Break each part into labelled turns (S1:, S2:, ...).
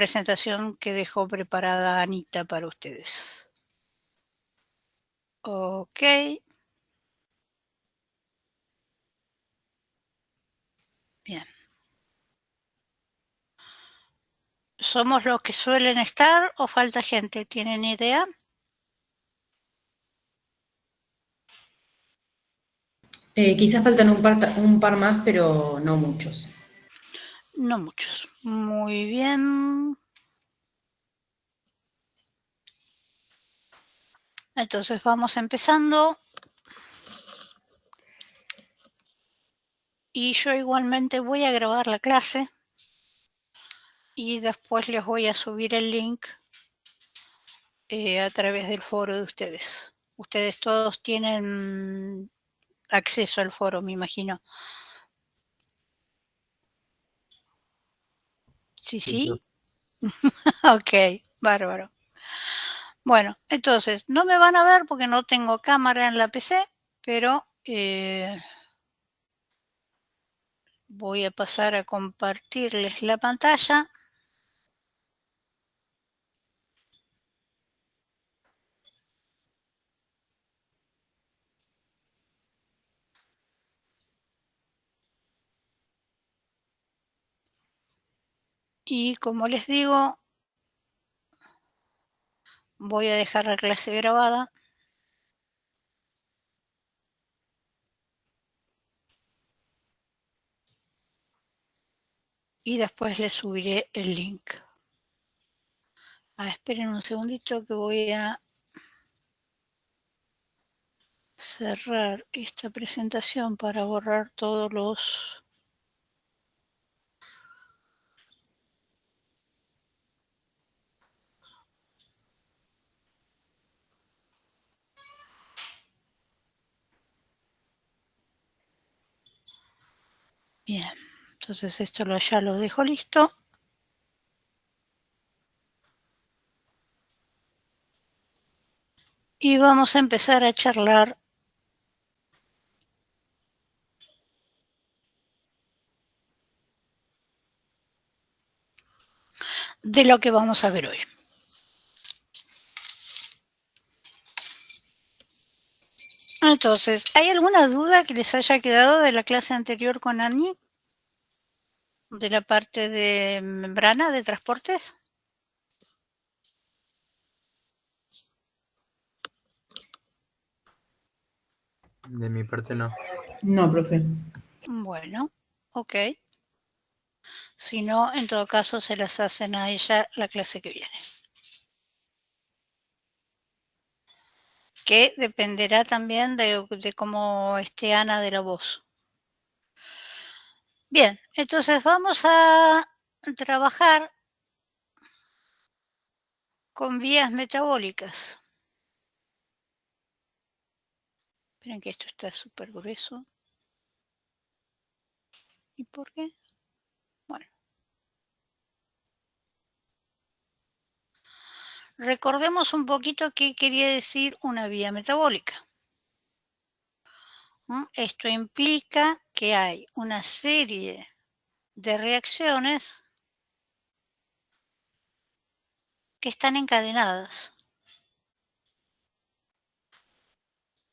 S1: presentación que dejó preparada Anita para ustedes. Ok. Bien. ¿Somos los que suelen estar o falta gente? ¿Tienen idea?
S2: Quizás faltan un par más, pero no muchos.
S1: No muchos. Muy bien. Entonces vamos empezando. Y yo igualmente voy a grabar la clase. Y después les voy a subir el link a través del foro de ustedes. Ustedes todos tienen acceso al foro, me imagino. Sí, sí. Ok, bárbaro. Bueno, entonces, no me van a ver porque no tengo cámara en la PC, pero voy a pasar a compartirles la pantalla. Y como les digo, voy a dejar la clase grabada. Y después les subiré el link. Esperen un segundito que voy a cerrar esta presentación para borrar todos los... Bien, entonces esto ya lo dejo listo. Y vamos a empezar a charlar de lo que vamos a ver hoy. Entonces, ¿hay alguna duda que les haya quedado de la clase anterior con Annie? De la parte de membrana de transportes.
S3: De mi parte no.
S2: No, profe.
S1: Bueno, ok. Si no, en todo caso se las hacen a ella la clase que viene. Que dependerá también de cómo esté Ana de la voz. Bien, entonces vamos a trabajar con vías metabólicas. Esperen que esto está súper grueso. ¿Y por qué? Bueno. Recordemos un poquito qué quería decir una vía metabólica. Esto implica que hay una serie de reacciones que están encadenadas,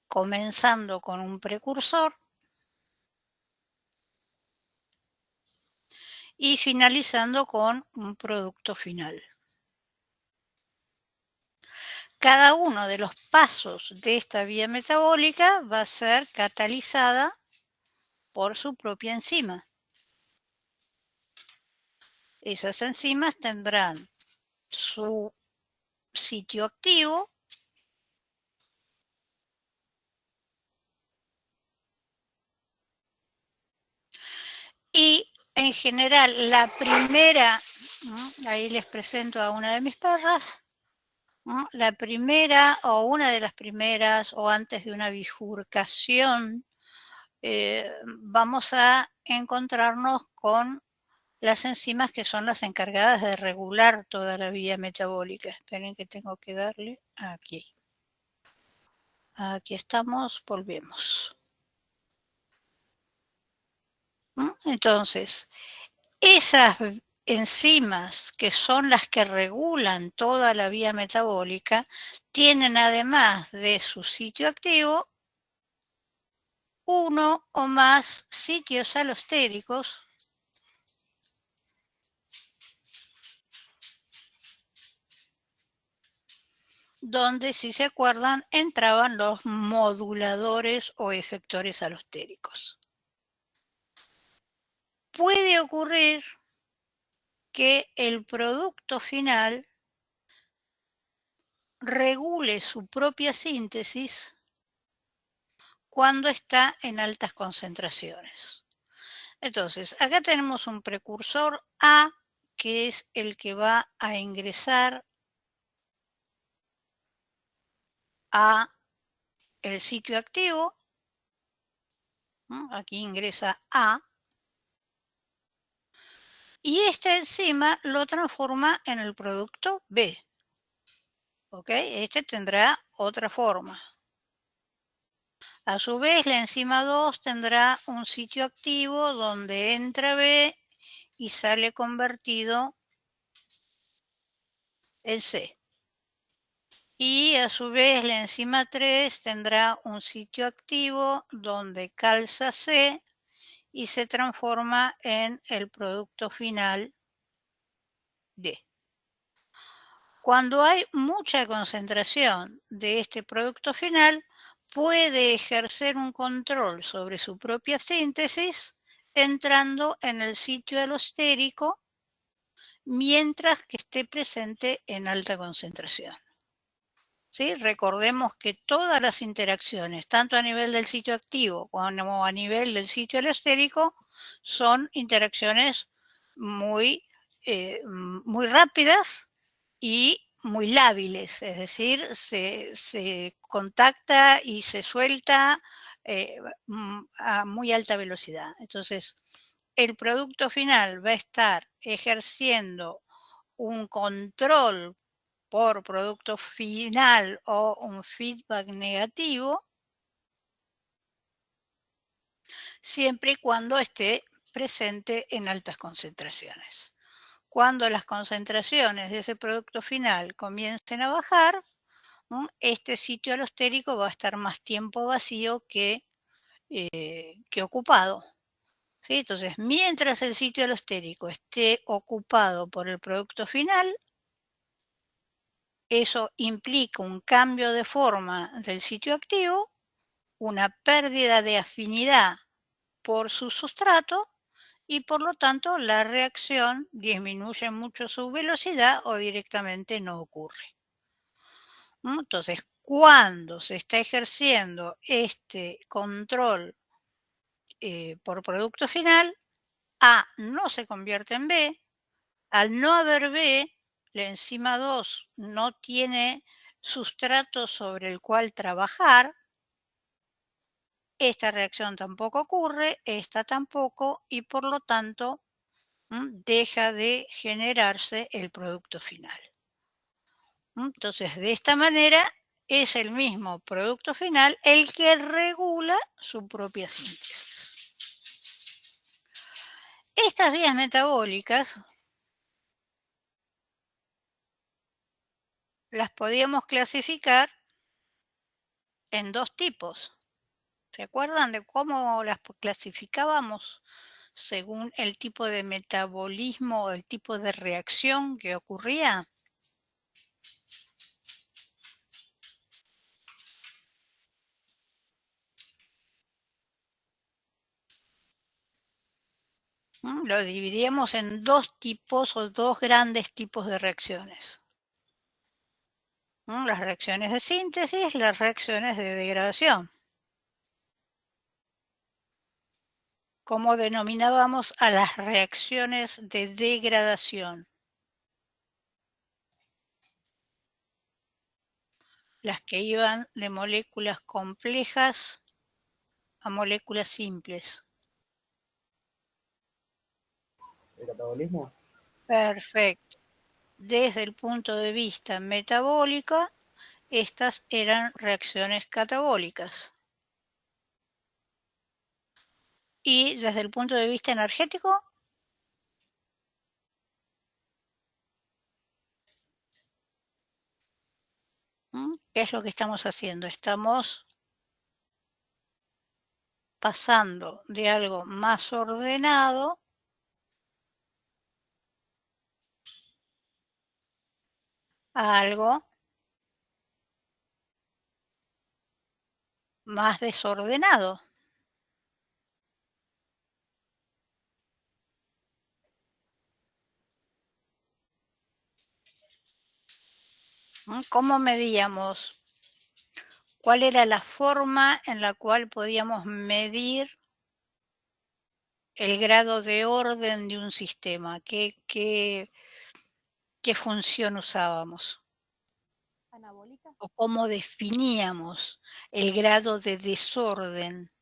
S1: comenzando con un precursor y finalizando con un producto final. Cada uno de los pasos de esta vía metabólica va a ser catalizada por su propia enzima. Esas enzimas tendrán su sitio activo y en general la primera, ahí les presento a una de mis perras, la primera o una de las primeras o antes de una bifurcación, vamos a encontrarnos con las enzimas que son las encargadas de regular toda la vía metabólica. Esperen que tengo que darle aquí. Aquí estamos, volvemos. Entonces, esas enzimas, que son las que regulan toda la vía metabólica, tienen además de su sitio activo, uno o más sitios alostéricos donde, si se acuerdan, entraban los moduladores o efectores alostéricos. Puede ocurrir que el producto final regule su propia síntesis cuando está en altas concentraciones. Entonces, acá tenemos un precursor A, que es el que va a ingresar a el sitio activo. Aquí ingresa A. Y esta enzima lo transforma en el producto B. ¿Ok? Este tendrá otra forma. A su vez, la enzima 2 tendrá un sitio activo donde entra B y sale convertido en C. Y a su vez, la enzima 3 tendrá un sitio activo donde calza C y se transforma en el producto final D. Cuando hay mucha concentración de este producto final, puede ejercer un control sobre su propia síntesis entrando en el sitio alostérico mientras que esté presente en alta concentración. ¿Sí? Recordemos que todas las interacciones, tanto a nivel del sitio activo como a nivel del sitio alostérico, son interacciones muy rápidas y muy lábiles, es decir, se contacta y se suelta a muy alta velocidad. Entonces, el producto final va a estar ejerciendo un control por producto final o un feedback negativo, siempre y cuando esté presente en altas concentraciones. Cuando las concentraciones de ese producto final comiencen a bajar, este sitio alostérico va a estar más tiempo vacío que ocupado. ¿Sí? Entonces, mientras el sitio alostérico esté ocupado por el producto final, eso implica un cambio de forma del sitio activo, una pérdida de afinidad por su sustrato y por lo tanto la reacción disminuye mucho su velocidad o directamente no ocurre. Entonces, cuando se está ejerciendo este control por producto final, A no se convierte en B. Al no haber B, la enzima 2 no tiene sustrato sobre el cual trabajar. Esta reacción tampoco ocurre, esta tampoco, y por lo tanto deja de generarse el producto final. Entonces, de esta manera es el mismo producto final el que regula su propia síntesis. Estas vías metabólicas las podíamos clasificar en dos tipos. ¿Se acuerdan de cómo las clasificábamos según el tipo de metabolismo o el tipo de reacción que ocurría? Lo dividíamos en dos tipos o dos grandes tipos de reacciones. Las reacciones de síntesis, las reacciones de degradación. ¿Cómo denominábamos a las reacciones de degradación? Las que iban de moléculas complejas a moléculas simples.
S4: ¿El catabolismo?
S1: Perfecto. Desde el punto de vista metabólico, estas eran reacciones catabólicas. Y desde el punto de vista energético, ¿qué es lo que estamos haciendo? Estamos pasando de algo más ordenado a algo más desordenado. ¿Cómo medíamos? ¿Cuál era la forma en la cual podíamos medir el grado de orden de un sistema? ¿Qué función usábamos?
S5: Anabólica.
S1: ¿O cómo definíamos el grado de desorden?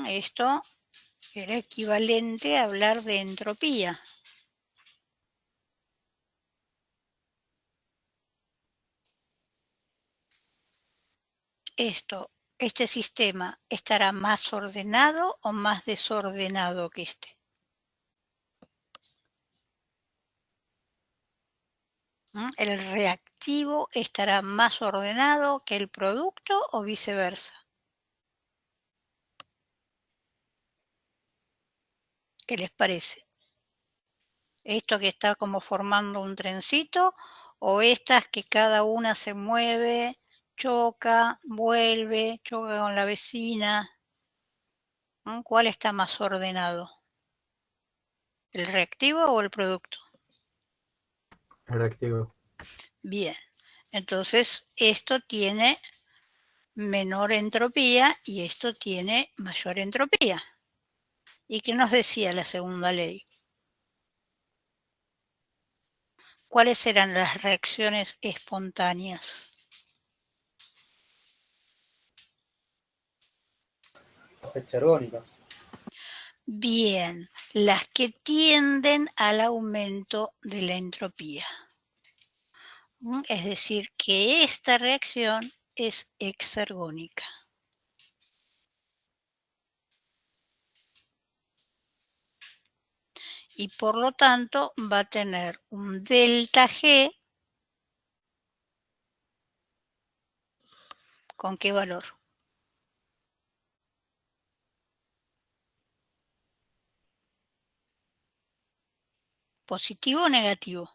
S1: Esto era equivalente a hablar de entropía. Este sistema estará más ordenado o más desordenado que este. ¿El reactivo estará más ordenado que el producto o viceversa? ¿Qué les parece? ¿Esto que está como formando un trencito o estas que cada una se mueve, choca, vuelve, choca con la vecina? ¿Cuál está más ordenado? ¿El reactivo o el producto?
S3: El reactivo.
S1: Bien, entonces esto tiene menor entropía y esto tiene mayor entropía. ¿Y qué nos decía la segunda ley? ¿Cuáles eran las reacciones espontáneas?
S4: Las hexergónicas.
S1: Bien, las que tienden al aumento de la entropía. Es decir, que esta reacción es exergónica. Y por lo tanto va a tener un delta G. ¿Con qué valor? ¿Positivo o negativo?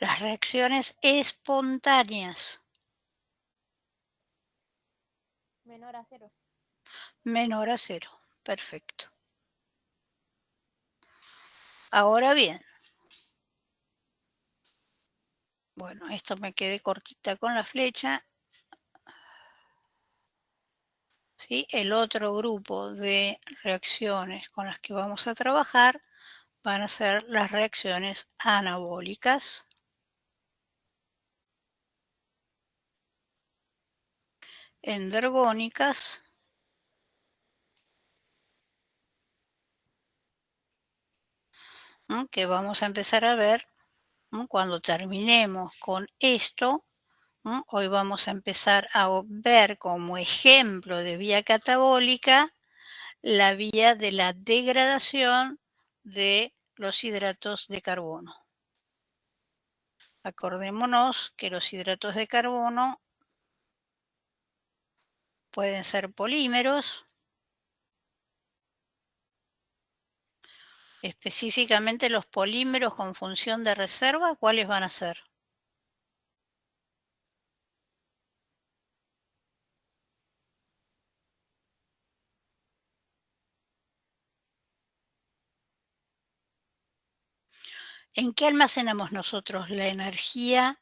S1: Las reacciones espontáneas.
S5: Menor a 0.
S1: Menor a 0. Perfecto. Ahora bien. Bueno, esto me quedé cortita con la flecha. ¿Sí? El otro grupo de reacciones con las que vamos a trabajar van a ser las reacciones anabólicas, endergónicas que vamos a empezar a ver cuando terminemos con esto. Hoy vamos a empezar a ver como ejemplo de vía catabólica la vía de la degradación de los hidratos de carbono. Acordémonos que los hidratos de carbono pueden ser polímeros, específicamente los polímeros con función de reserva, ¿cuáles van a ser? ¿En qué almacenamos nosotros la energía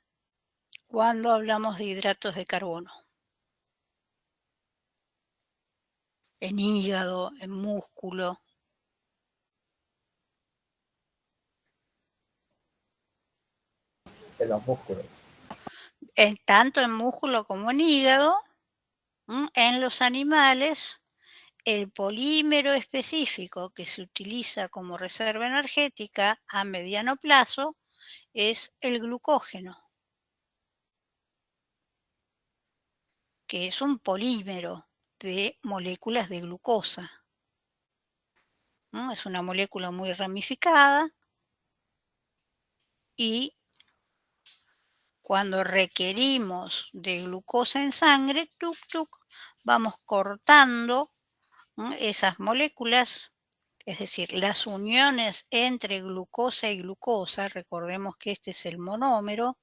S1: cuando hablamos de hidratos de carbono? En hígado, en músculo.
S4: En los músculos.
S1: Tanto en músculo como en hígado. En los animales, el polímero específico que se utiliza como reserva energética a mediano plazo es el glucógeno. que es un polímero de moléculas de glucosa. ¿No? Es una molécula muy ramificada y cuando requerimos de glucosa en sangre, tuc, tuc, vamos cortando esas moléculas, es decir, las uniones entre glucosa y glucosa. Recordemos que este es el monómero.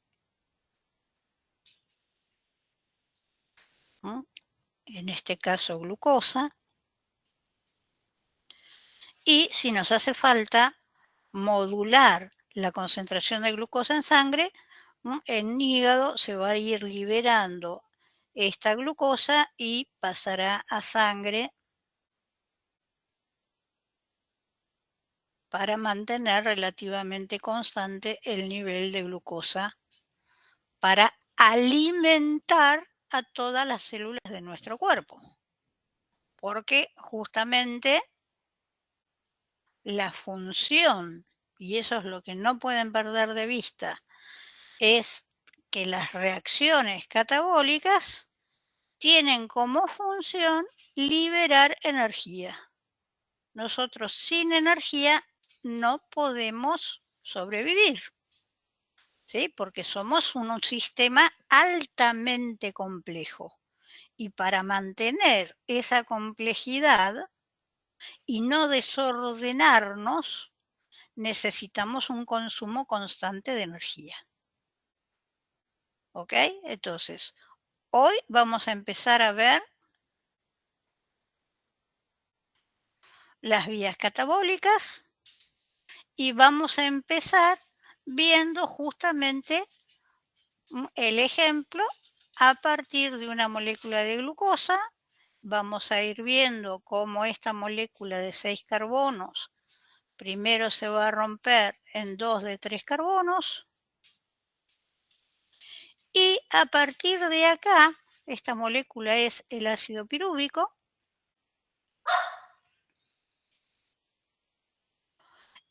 S1: En este caso glucosa. Y si nos hace falta modular la concentración de glucosa en sangre, en hígado se va a ir liberando esta glucosa y pasará a sangre para mantener relativamente constante el nivel de glucosa para alimentar a todas las células de nuestro cuerpo. Porque justamente la función, y eso es lo que no pueden perder de vista, es que las reacciones catabólicas tienen como función liberar energía. Nosotros sin energía no podemos sobrevivir, ¿sí? Porque somos un sistema altamente complejo. Y para mantener esa complejidad y no desordenarnos, necesitamos un consumo constante de energía. ¿Ok? Entonces, hoy vamos a empezar a ver las vías catabólicas y vamos a empezar viendo justamente el ejemplo a partir de una molécula de glucosa. Vamos a ir viendo cómo esta molécula de 6 carbonos primero se va a romper en 2 de 3 carbonos. Y a partir de acá, esta molécula es el ácido pirúvico.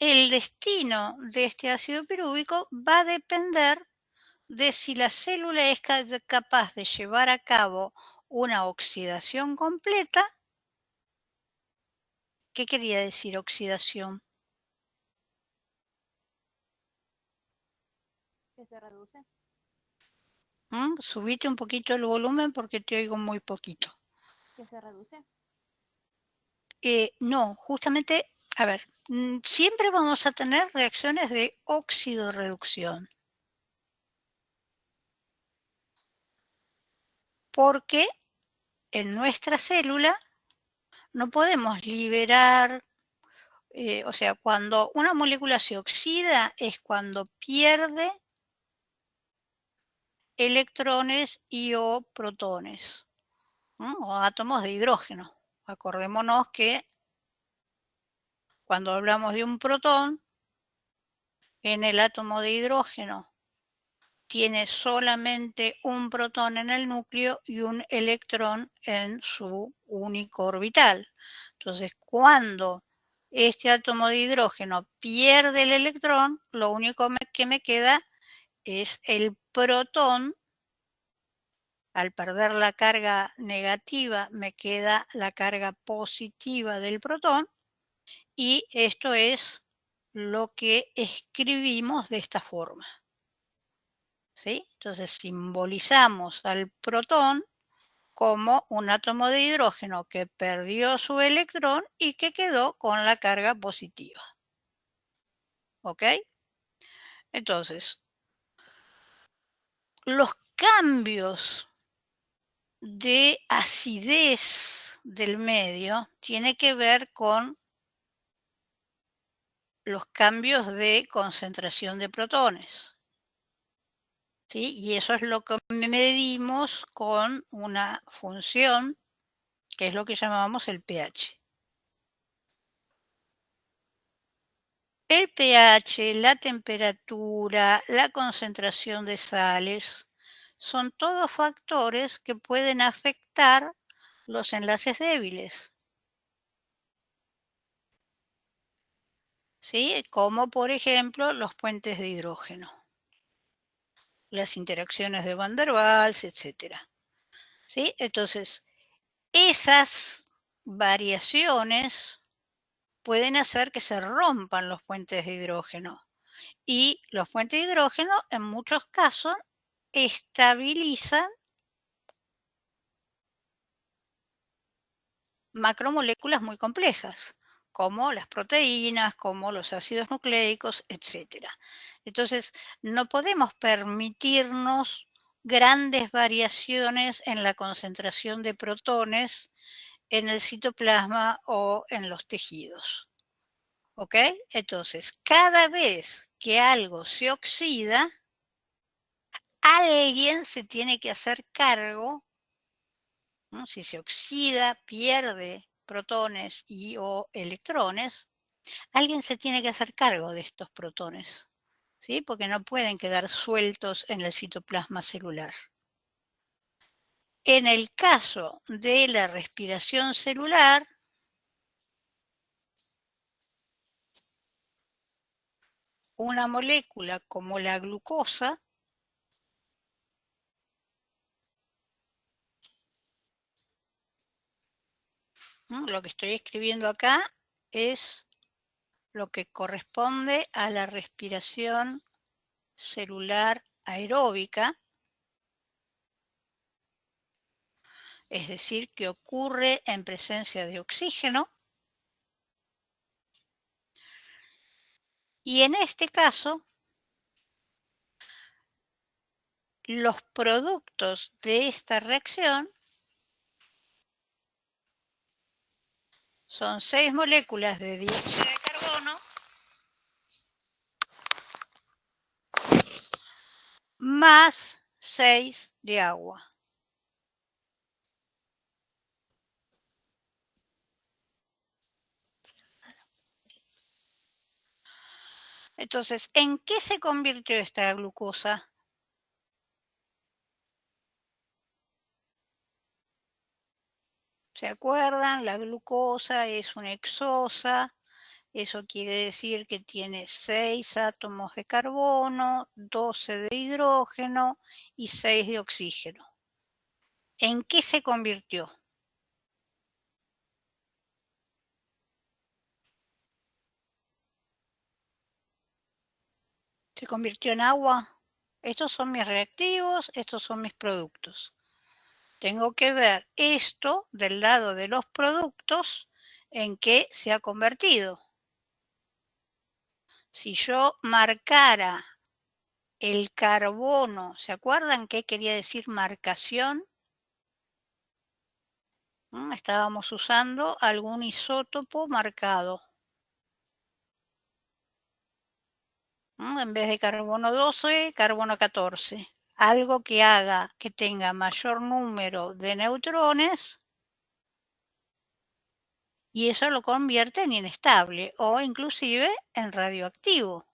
S1: El destino de este ácido pirúvico va a depender de si la célula es capaz de llevar a cabo una oxidación completa. ¿Qué quería decir oxidación?
S5: Que se reduce.
S1: Subite un poquito el volumen porque te oigo muy poquito.
S5: Que se reduce.
S1: No, justamente, a ver, siempre vamos a tener reacciones de oxidorreducción. Porque en nuestra célula no podemos liberar, o sea, cuando una molécula se oxida es cuando pierde electrones y o protones, o átomos de hidrógeno. Acordémonos que cuando hablamos de un protón, en el átomo de hidrógeno tiene solamente un protón en el núcleo y un electrón en su único orbital. Entonces, cuando este átomo de hidrógeno pierde el electrón, lo único que me queda es el protón. Al perder la carga negativa, me queda la carga positiva del protón, y esto es lo que escribimos de esta forma. ¿Sí? Entonces simbolizamos al protón como un átomo de hidrógeno que perdió su electrón y que quedó con la carga positiva. ¿Ok? Entonces, los cambios de acidez del medio tiene que ver con los cambios de concentración de protones. ¿Sí? Y eso es lo que medimos con una función que es lo que llamamos el pH. El pH, la temperatura, la concentración de sales, son todos factores que pueden afectar los enlaces débiles. ¿Sí? Como por ejemplo los puentes de hidrógeno, las interacciones de Van der Waals, etc. ¿sí? Entonces, esas variaciones pueden hacer que se rompan los puentes de hidrógeno. Y los puentes de hidrógeno, en muchos casos, estabilizan macromoléculas muy complejas, como las proteínas, como los ácidos nucleicos, etc. Entonces, no podemos permitirnos grandes variaciones en la concentración de protones en el citoplasma o en los tejidos. ¿Ok? Entonces, cada vez que algo se oxida, alguien se tiene que hacer cargo, ¿no? Si se oxida, pierde protones y o electrones, alguien se tiene que hacer cargo de estos protones, ¿sí? Porque no pueden quedar sueltos en el citoplasma celular. En el caso de la respiración celular, una molécula como la glucosa lo que estoy escribiendo acá es lo que corresponde a la respiración celular aeróbica, es decir, que ocurre en presencia de oxígeno. Y en este caso, los productos de esta reacción son 6 moléculas de dióxido de carbono más 6 de agua. Entonces, ¿en qué se convirtió esta glucosa? ¿Se acuerdan? La glucosa es una hexosa. Eso quiere decir que tiene 6 átomos de carbono, 12 de hidrógeno y 6 de oxígeno. ¿En qué se convirtió? ¿Se convirtió en agua? Estos son mis reactivos, estos son mis productos. Tengo que ver esto del lado de los productos en qué se ha convertido. Si yo marcara el carbono, ¿se acuerdan qué quería decir marcación? Estábamos usando algún isótopo marcado. En vez de carbono 12, carbono 14. Algo que haga que tenga mayor número de neutrones y eso lo convierte en inestable o inclusive en radioactivo.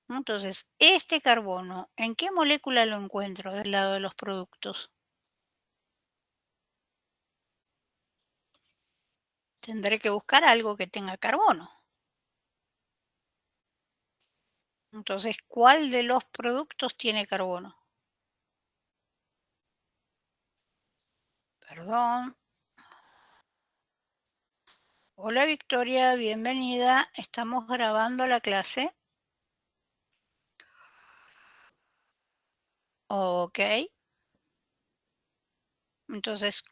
S1: Entonces, este carbono, ¿en qué molécula lo encuentro del lado de los productos? Tendré que buscar algo que tenga carbono. Entonces, ¿cuál de los productos tiene carbono? Perdón. Hola Victoria, bienvenida. Estamos grabando la clase. Ok. Entonces,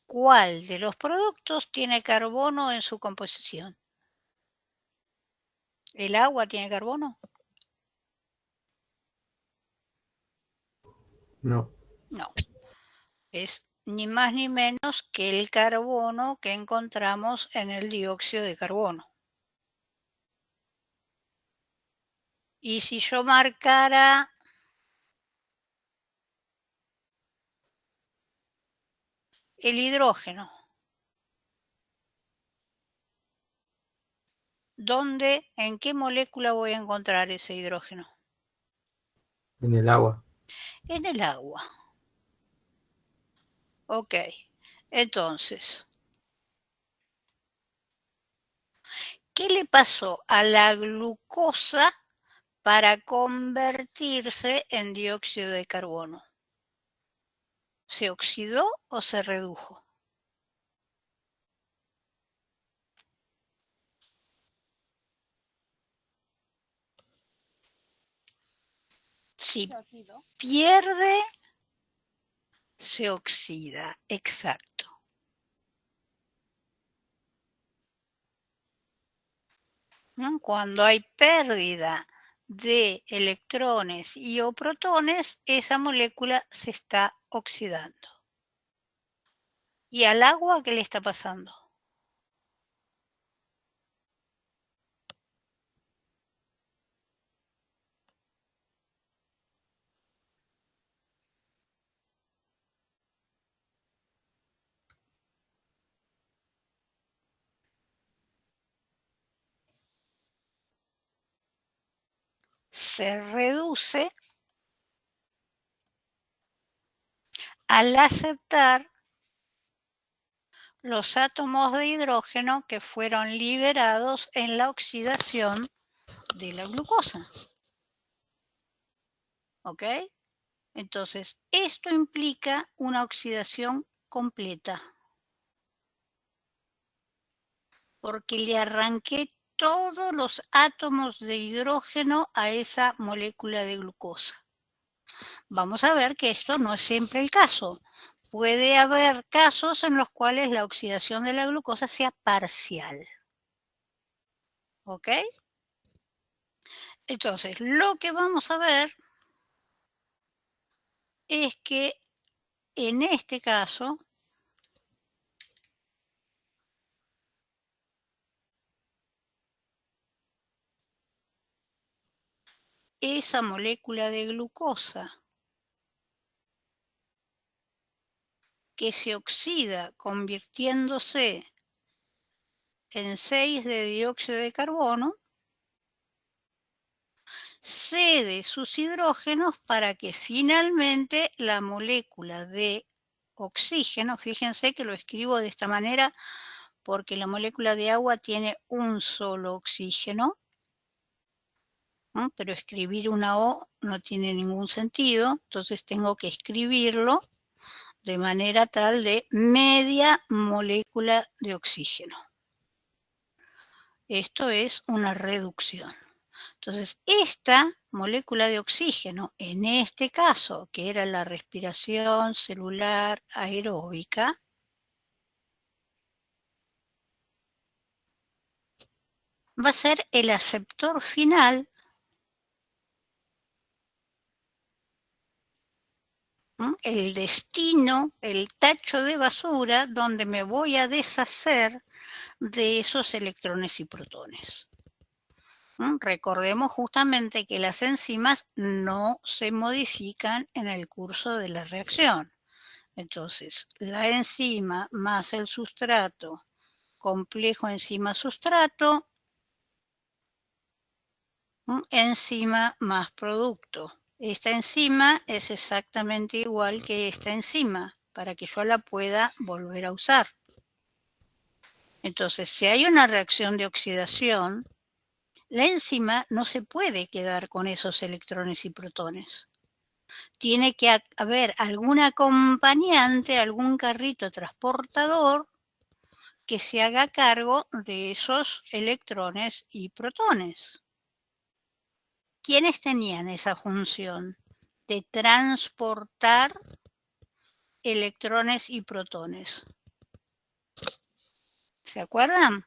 S1: ¿cuál de los productos tiene carbono en su composición? ¿El agua tiene carbono?
S3: No.
S1: No. Es ni más ni menos que el carbono que encontramos en el dióxido de carbono. Y si yo marcara el hidrógeno, ¿dónde, en qué molécula voy a encontrar ese hidrógeno?
S3: En el agua.
S1: En el agua. Ok. Entonces, ¿qué le pasó a la glucosa para convertirse en dióxido de carbono? ¿Se oxidó o se redujo? Si
S5: Se oxidó.
S1: pierde, se oxida, exacto. ¿No? Cuando hay pérdida de electrones y o protones, esa molécula se está oxidando. ¿Y al agua qué le está pasando? Se reduce al aceptar los átomos de hidrógeno que fueron liberados en la oxidación de la glucosa. ¿Ok? Entonces, esto implica una oxidación completa, porque le arranqué todos los átomos de hidrógeno a esa molécula de glucosa. Vamos a ver que esto no es siempre el caso. Puede haber casos en los cuales la oxidación de la glucosa sea parcial. ¿Ok? Entonces, lo que vamos a ver es que en este caso, esa molécula de glucosa que se oxida convirtiéndose en 6 de dióxido de carbono, cede sus hidrógenos para que finalmente la molécula de oxígeno, fíjense que lo escribo de esta manera porque la molécula de agua tiene un solo oxígeno, ¿no? Pero escribir una O no tiene ningún sentido, entonces tengo que escribirlo de manera tal de media molécula de oxígeno. Esto es una reducción. Entonces, esta molécula de oxígeno, en este caso, que era la respiración celular aeróbica, va a ser el aceptor final, ¿no? El destino, el tacho de basura donde me voy a deshacer de esos electrones y protones. Recordemos justamente que las enzimas no se modifican en el curso de la reacción. Entonces, la enzima más el sustrato, complejo enzima-sustrato, enzima más producto. Esta enzima es exactamente igual que esta enzima, para que yo la pueda volver a usar. Entonces, si hay una reacción de oxidación, la enzima no se puede quedar con esos electrones y protones. Tiene que haber algún acompañante, algún carrito transportador que se haga cargo de esos electrones y protones. ¿Quiénes tenían esa función de transportar electrones y protones? ¿Se acuerdan?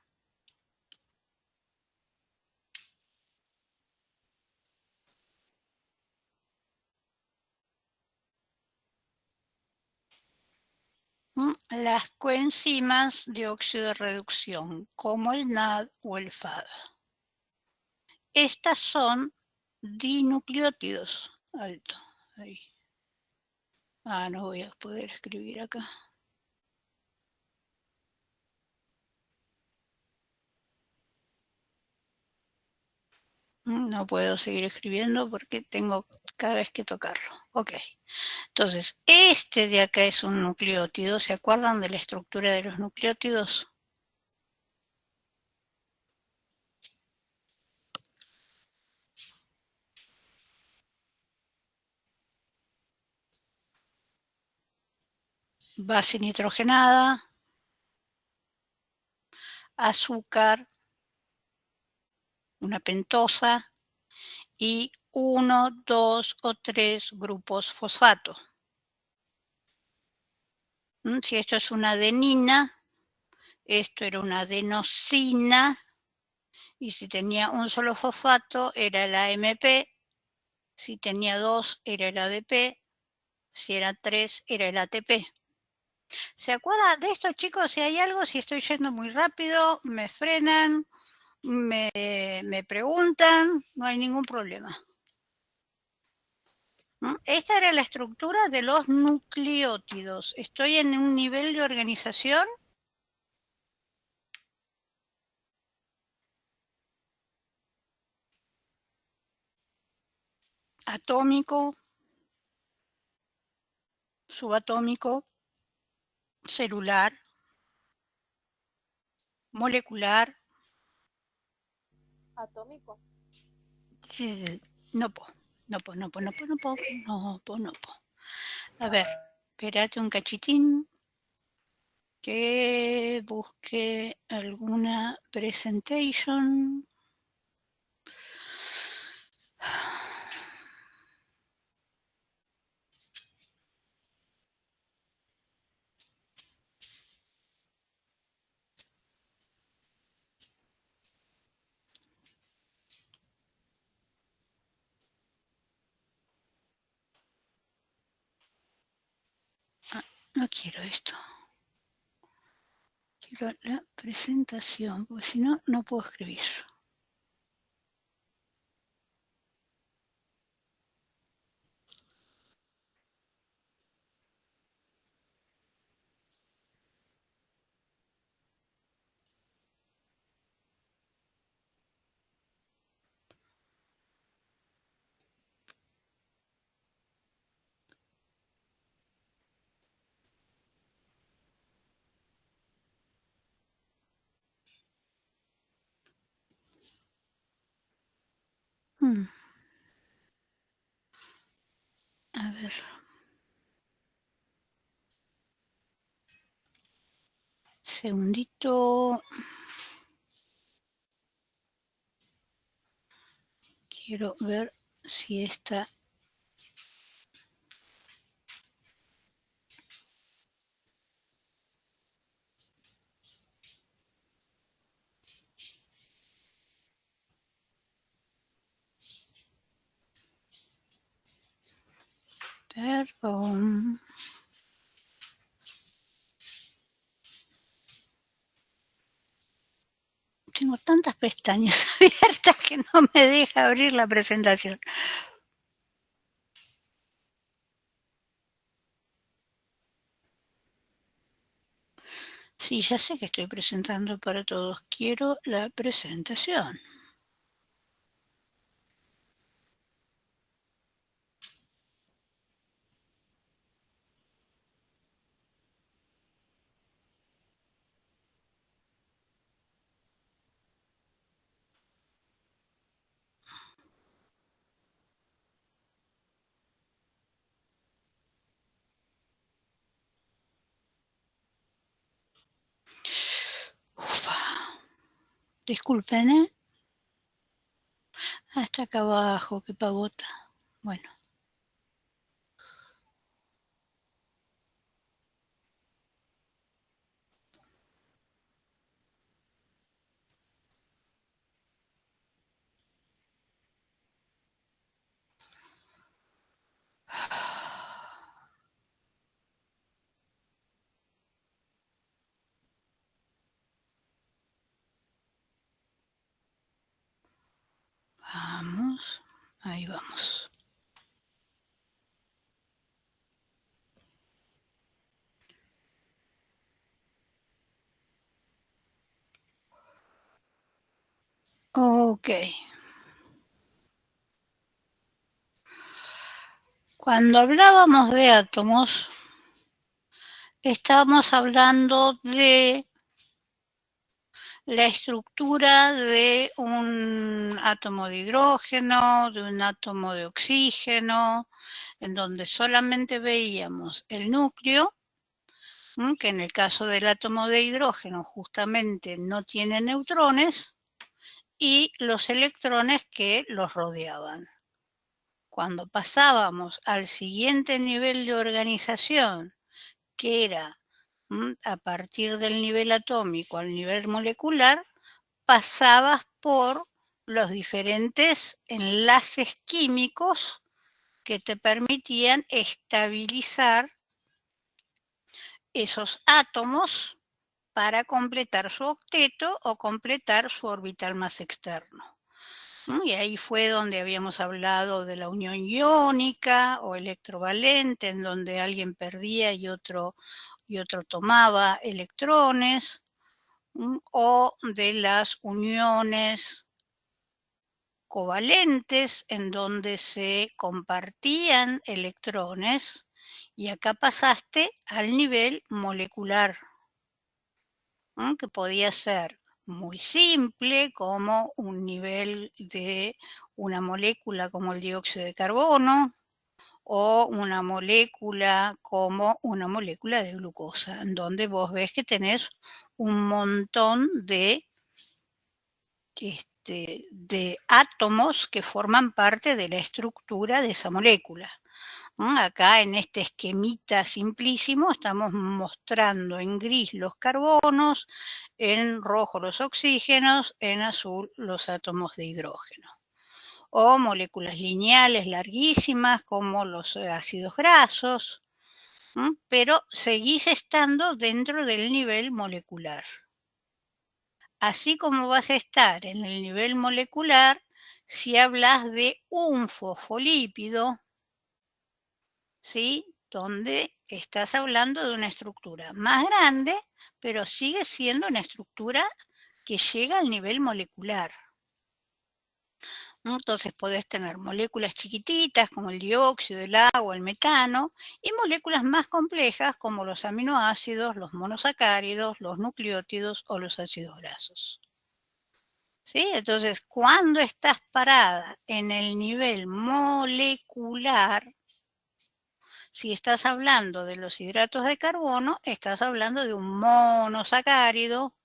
S1: Las coenzimas de óxido de reducción, como el NAD o el FAD. Estas son dinucleótidos. Alto, ahí. No voy a poder escribir acá. No puedo seguir escribiendo porque tengo cada vez que tocarlo. Ok. Entonces, este de acá es un nucleótido. ¿Se acuerdan de la estructura de los nucleótidos? base nitrogenada, azúcar, una pentosa y 1, 2 o 3 grupos fosfato. Si esto es una adenina, esto era una adenosina, y si tenía un solo fosfato era el AMP, si tenía 2 era el ADP, si era 3 era el ATP. ¿Se acuerdan de esto, chicos? Si hay algo, si estoy yendo muy rápido, me frenan, me preguntan, no hay ningún problema. Esta era la estructura de los nucleótidos. ¿Estoy en un nivel de organización? Atómico, subatómico, celular, molecular.
S5: Atómico.
S1: No puedo. A ver, espérate un cachitín que busque alguna presentation. No quiero esto. Quiero la presentación, porque si no, no puedo escribir. A ver. Segundito. Quiero ver si esta... Perdón. Tengo tantas pestañas abiertas que no me deja abrir la presentación. Sí, ya sé que estoy presentando para todos. Quiero la presentación. Ufa. Disculpen, ¿eh? Hasta acá abajo, qué pavota. Bueno. Vamos. Ahí vamos. Ok. Cuando hablábamos de átomos, estábamos hablando de la estructura de un átomo de hidrógeno, de un átomo de oxígeno, en donde solamente veíamos el núcleo, que en el caso del átomo de hidrógeno justamente no tiene neutrones, y los electrones que los rodeaban. Cuando pasábamos al siguiente nivel de organización, que era a partir del nivel atómico al nivel molecular, pasabas por los diferentes enlaces químicos que te permitían estabilizar esos átomos para completar su octeto o completar su orbital más externo. Y ahí fue donde habíamos hablado de la unión iónica o electrovalente, en donde alguien perdía y otro tomaba electrones, o de las uniones covalentes, en donde se compartían electrones, y acá pasaste al nivel molecular, que podía ser muy simple, como un nivel de una molécula como el dióxido de carbono, o una molécula como una molécula de glucosa, en donde vos ves que tenés un montón de átomos que forman parte de la estructura de esa molécula. Acá en este esquemita simplísimo estamos mostrando en gris los carbonos, en rojo los oxígenos, en azul los átomos de hidrógeno. O moléculas lineales larguísimas como los ácidos grasos, pero seguís estando dentro del nivel molecular. Así como vas a estar en el nivel molecular si hablas de un fosfolípido, ¿sí? Donde estás hablando de una estructura más grande, pero sigue siendo una estructura que llega al nivel molecular. Entonces podés tener moléculas chiquititas como el dióxido, el agua, el metano, y moléculas más complejas como los aminoácidos, los monosacáridos, los nucleótidos o los ácidos grasos. ¿Sí? Entonces, cuando estás parada en el nivel molecular, si estás hablando de los hidratos de carbono, estás hablando de un monosacárido,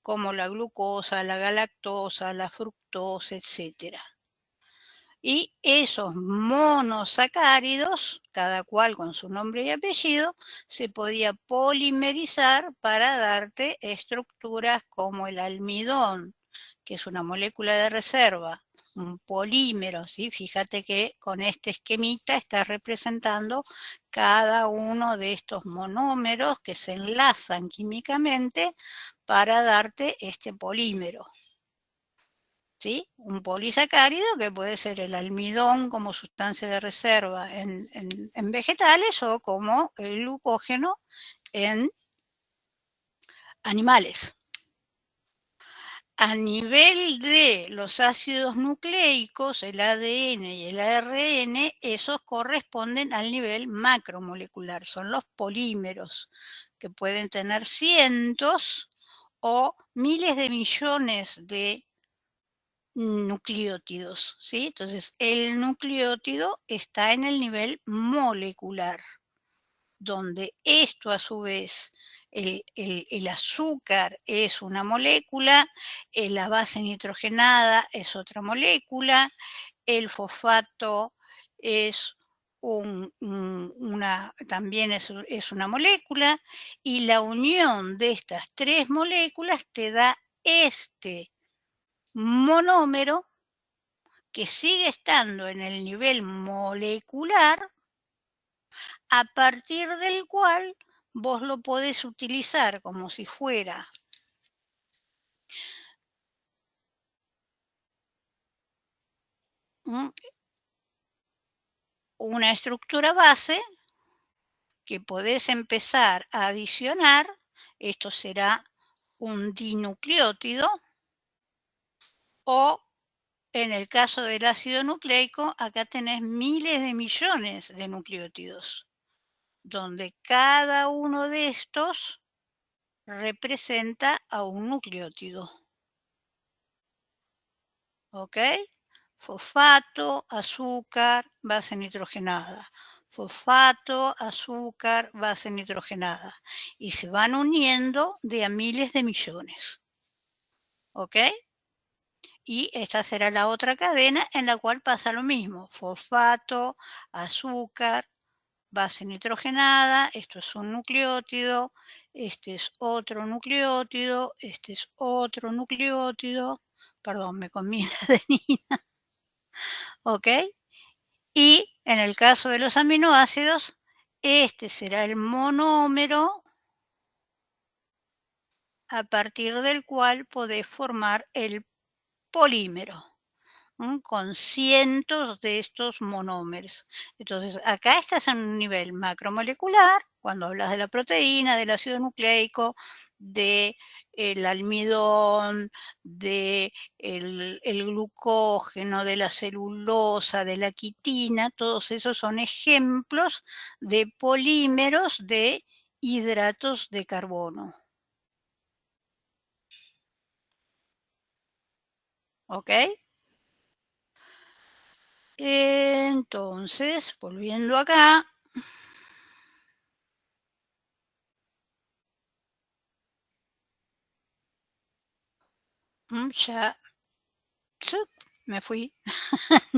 S1: como la glucosa, la galactosa, la fructosa, etc. Y esos monosacáridos, cada cual con su nombre y apellido, se podía polimerizar para darte estructuras como el almidón, que es una molécula de reserva, un polímero, ¿sí? Fíjate que con este esquemita está representando cada uno de estos monómeros que se enlazan químicamente para darte este polímero. ¿Sí? Un polisacárido que puede ser el almidón como sustancia de reserva en vegetales o como el glucógeno en animales. A nivel de los ácidos nucleicos, el ADN y el ARN, esos corresponden al nivel macromolecular, son los polímeros, que pueden tener cientos o miles de millones de nucleótidos, ¿sí? Entonces, el nucleótido está en el nivel molecular, donde esto a su vez, el azúcar es una molécula, la base nitrogenada es otra molécula, el fosfato es también es una molécula, y la unión de estas tres moléculas te da este monómero que sigue estando en el nivel molecular, a partir del cual vos lo podés utilizar como si fuera una estructura base que podés empezar a adicionar. Esto será un dinucleótido, o en el caso del ácido nucleico, acá tenés miles de millones de nucleótidos, donde cada uno de estos representa a un nucleótido. ¿Ok? Fosfato, azúcar, base nitrogenada. fosfato, azúcar, base nitrogenada. Y se van uniendo de a miles de millones. ¿Ok? Y esta será la otra cadena en la cual pasa lo mismo. Fosfato, azúcar, base nitrogenada, esto es un nucleótido, este es otro nucleótido, este es otro nucleótido, perdón, me comí la adenina, ¿ok? Y en el caso de los aminoácidos, este será el monómero a partir del cual podés formar el polímero, con cientos de estos monómeros. Entonces, acá estás en un nivel macromolecular, cuando hablas de la proteína, del ácido nucleico, del almidón, del el glucógeno, de la celulosa, de la quitina, todos esos son ejemplos de polímeros de hidratos de carbono. ¿Ok? Entonces, volviendo acá, ya me fui,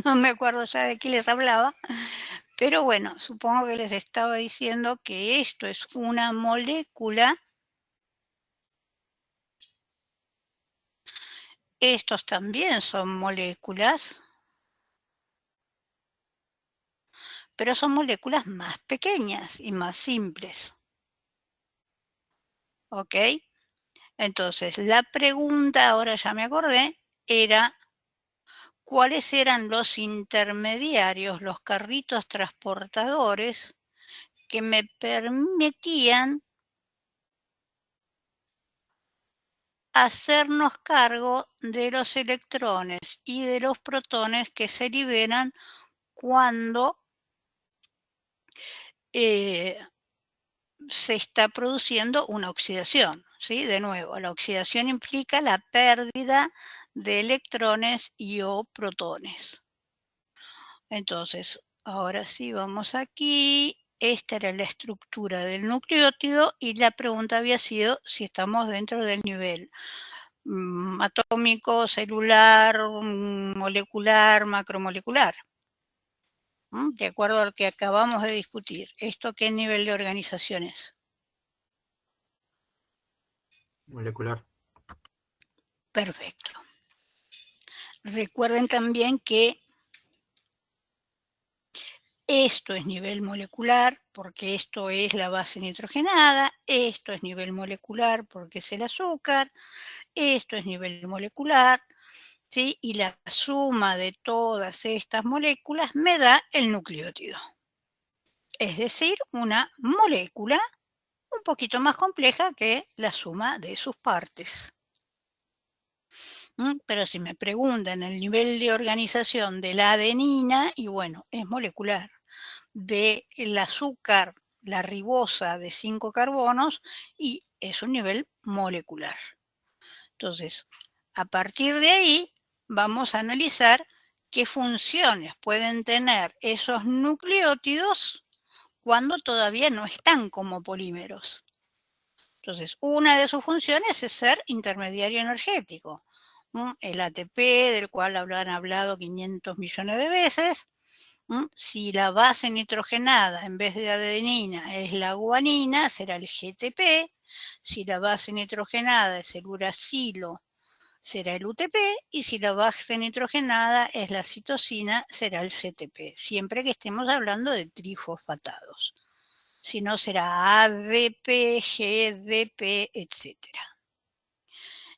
S1: no me acuerdo ya de qué les hablaba, pero bueno, supongo que les estaba diciendo que esto es una molécula, estos también son moléculas, pero son moléculas más pequeñas y más simples. ¿Ok? Entonces, la pregunta, ahora ya me acordé, era cuáles eran los intermediarios, los carritos transportadores que me permitían hacernos cargo de los electrones y de los protones que se liberan cuando se está produciendo una oxidación. ¿Sí? De nuevo, la oxidación implica la pérdida de electrones y o protones. Entonces, ahora sí, vamos aquí. Esta era la estructura del nucleótido y la pregunta había sido si estamos dentro del nivel atómico, celular, molecular, macromolecular. De acuerdo a lo que acabamos de discutir. ¿Esto qué nivel de organización es?
S3: Molecular.
S1: Perfecto. Recuerden también que esto es nivel molecular porque esto es la base nitrogenada, esto es nivel molecular porque es el azúcar, esto es nivel molecular, ¿sí? Y la suma de todas estas moléculas me da el nucleótido. Es decir, una molécula un poquito más compleja que la suma de sus partes. Pero si me preguntan el nivel de organización de la adenina, y bueno, es molecular. Del azúcar, la ribosa de 5 carbonos, y es un nivel molecular. Entonces, a partir de ahí, vamos a analizar qué funciones pueden tener esos nucleótidos cuando todavía no están como polímeros. Entonces, una de sus funciones es ser intermediario energético. El ATP, del cual han hablado 500 millones de veces. Si la base nitrogenada en vez de adenina es la guanina, será el GTP. Si la base nitrogenada es el uracilo, será el UTP. Y si la base nitrogenada es la citosina, será el CTP. Siempre que estemos hablando de trifosfatados. Si no, será ADP, GDP, etc.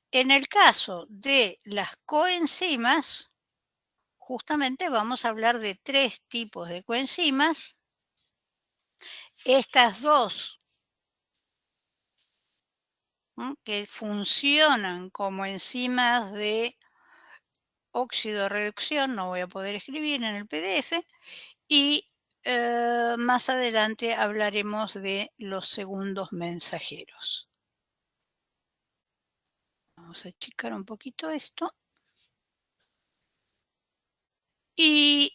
S1: En el caso de las coenzimas, justamente vamos a hablar de 3 tipos de coenzimas. Estas dos que funcionan como enzimas de óxido-reducción, no voy a poder escribir en el PDF, y más adelante hablaremos de los segundos mensajeros. Vamos a achicar un poquito esto. Y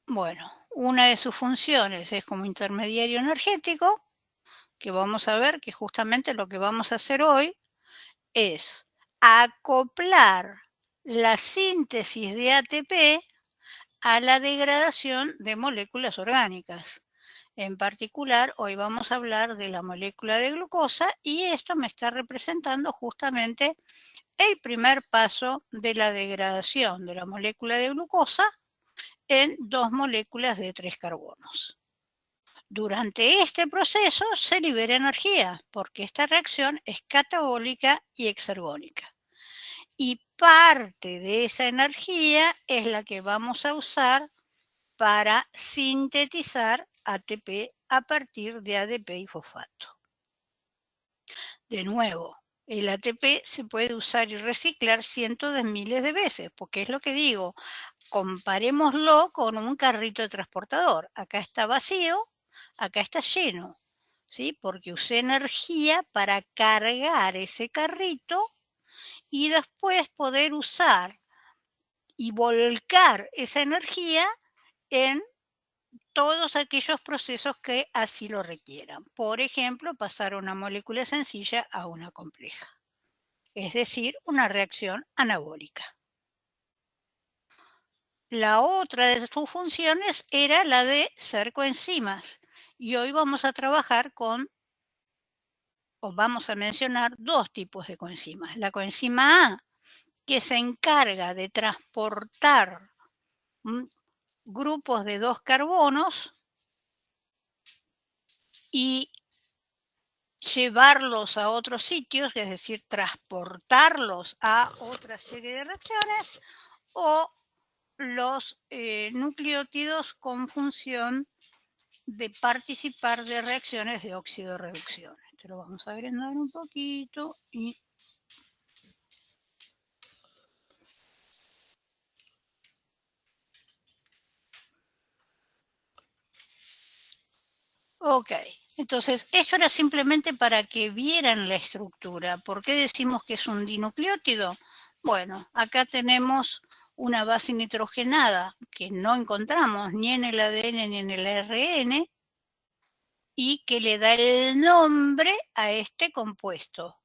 S1: bueno, Una de sus funciones es como intermediario energético, que vamos a ver que justamente lo que vamos a hacer hoy es acoplar la síntesis de ATP a la degradación de moléculas orgánicas. En particular, hoy vamos a hablar de la molécula de glucosa y esto me está representando justamente el primer paso de la degradación de la molécula de glucosa en 2 moléculas de 3 carbonos. Durante este proceso se libera energía porque esta reacción es catabólica y exergónica. Y parte de esa energía es la que vamos a usar para sintetizar ATP a partir de ADP y fosfato. De nuevo, el ATP se puede usar y reciclar cientos de miles de veces, porque es lo que digo, comparémoslo con un carrito de transportador. Acá está vacío, acá está lleno, ¿sí? Porque usé energía para cargar ese carrito y después poder usar y volcar esa energía en todos aquellos procesos que así lo requieran. Por ejemplo, pasar una molécula sencilla a una compleja. Es decir, una reacción anabólica. La otra de sus funciones era la de ser coenzimas. Y hoy vamos a trabajar con, o vamos a mencionar, 2 tipos de coenzimas. La coenzima A, que se encarga de transportar grupos de 2 carbonos y llevarlos a otros sitios, es decir, transportarlos a otra serie de reacciones, o los nucleótidos con función de participar de reacciones de óxido-reducción. Esto lo vamos a agrandar un poquito y ok, entonces esto era simplemente para que vieran la estructura. ¿Por qué decimos que es un dinucleótido? Bueno, acá tenemos una base nitrogenada que no encontramos ni en el ADN ni en el ARN y que le da el nombre a este compuesto.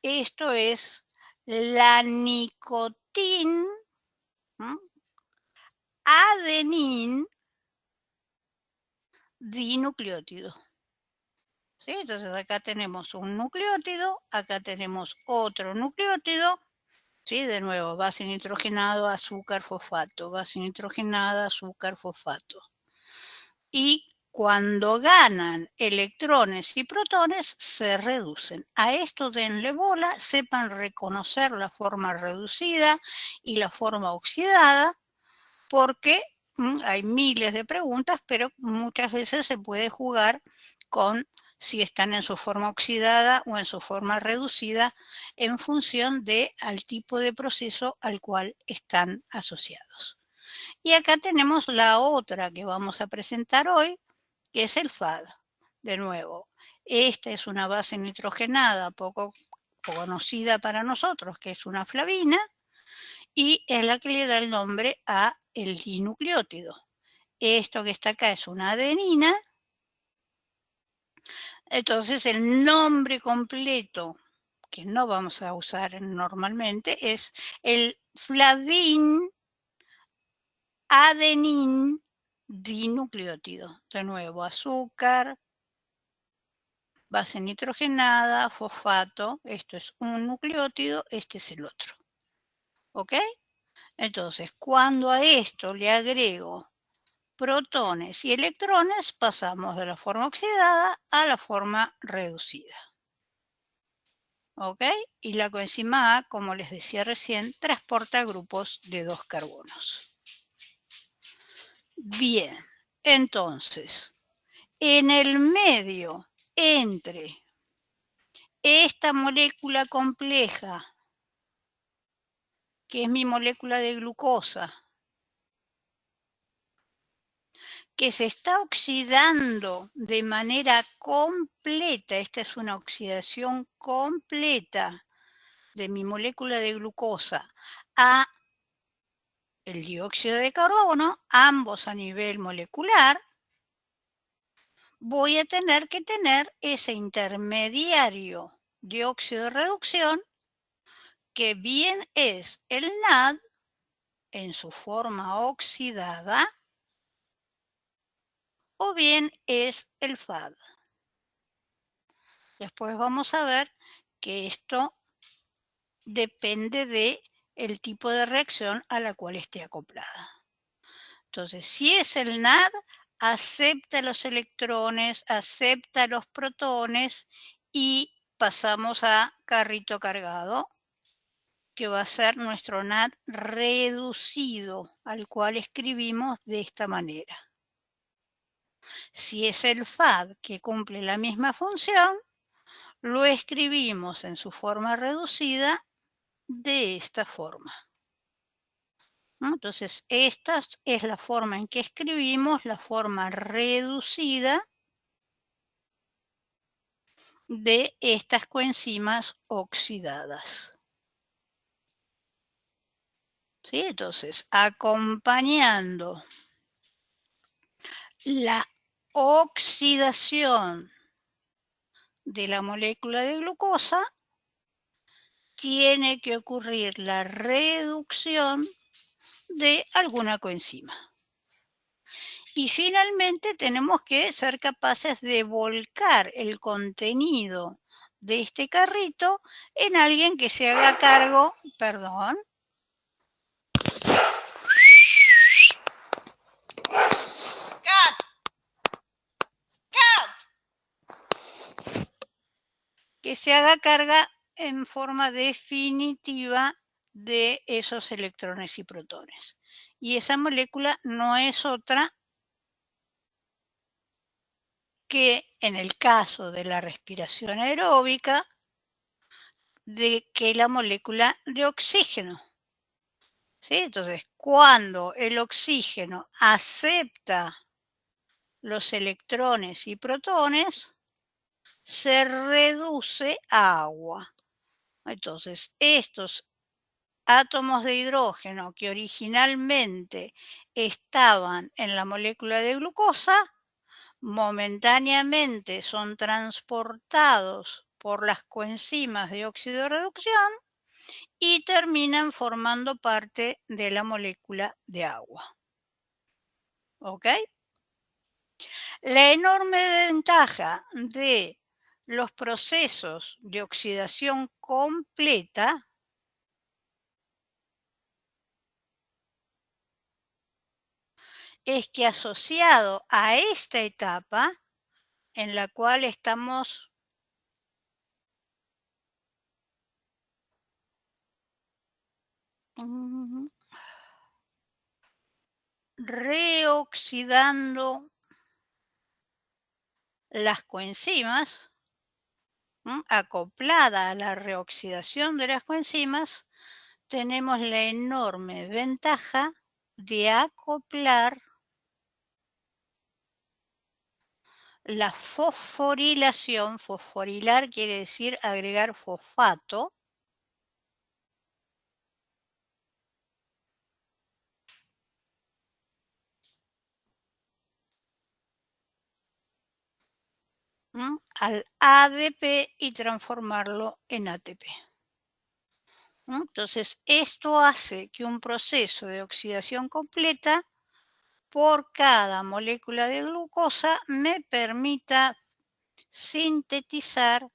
S1: Esto es la nicotin adenin dinucleótido. ¿Sí? Entonces acá tenemos un nucleótido, acá tenemos otro nucleótido, ¿sí? De nuevo, base nitrogenado, azúcar, fosfato, base nitrogenada, azúcar, fosfato. Y cuando ganan electrones y protones, se reducen. A esto denle bola, sepan reconocer la forma reducida y la forma oxidada, porque hay miles de preguntas, pero muchas veces se puede jugar con si están en su forma oxidada o en su forma reducida en función al tipo de proceso al cual están asociados. Y acá tenemos la otra que vamos a presentar hoy, que es el FAD. De nuevo, esta es una base nitrogenada poco conocida para nosotros, que es una flavina, y es la que le da el nombre a el dinucleótido. Esto que está acá es una adenina. Entonces el nombre completo, que no vamos a usar normalmente, es el flavín adenin dinucleótido. De nuevo, azúcar, base nitrogenada, fosfato. Esto es un nucleótido, este es el otro. ¿Ok? Entonces, cuando a esto le agrego protones y electrones, pasamos de la forma oxidada a la forma reducida. ¿Ok? Y la coenzima A, como les decía recién, transporta grupos de 2 carbonos. Bien, entonces, en el medio entre esta molécula compleja, que es mi molécula de glucosa, que se está oxidando de manera completa, esta es una oxidación completa de mi molécula de glucosa, a el dióxido de carbono, ambos a nivel molecular, voy a tener que tener ese intermediario dióxido de reducción, que bien es el NAD en su forma oxidada, o bien es el FAD. Después vamos a ver que esto depende del tipo de reacción a la cual esté acoplada. Entonces, si es el NAD, acepta los electrones, acepta los protones y pasamos a carrito cargado, que va a ser nuestro NAD reducido, al cual escribimos de esta manera. Si es el FAD que cumple la misma función, lo escribimos en su forma reducida de esta forma. Entonces, esta es la forma en que escribimos la forma reducida de estas coenzimas oxidadas. ¿Sí? Entonces, acompañando la oxidación de la molécula de glucosa, tiene que ocurrir la reducción de alguna coenzima. Y finalmente tenemos que ser capaces de volcar el contenido de este carrito en alguien que se haga cargo, perdón, que se haga carga en forma definitiva de esos electrones y protones. Y esa molécula no es otra que, en el caso de la respiración aeróbica, que la molécula de oxígeno. ¿Sí? Entonces, cuando el oxígeno acepta los electrones y protones, se reduce a agua. Entonces, estos átomos de hidrógeno que originalmente estaban en la molécula de glucosa, momentáneamente son transportados por las coenzimas de óxido de reducción y terminan formando parte de la molécula de agua. ¿Ok? La enorme ventaja de los procesos de oxidación completa es que, asociado a esta etapa en la cual estamos reoxidando las coenzimas, acoplada a la reoxidación de las coenzimas, tenemos la enorme ventaja de acoplar la fosforilación. Fosforilar quiere decir agregar fosfato, al ADP y transformarlo en ATP. Entonces, esto hace que un proceso de oxidación completa por cada molécula de glucosa me permita sintetizar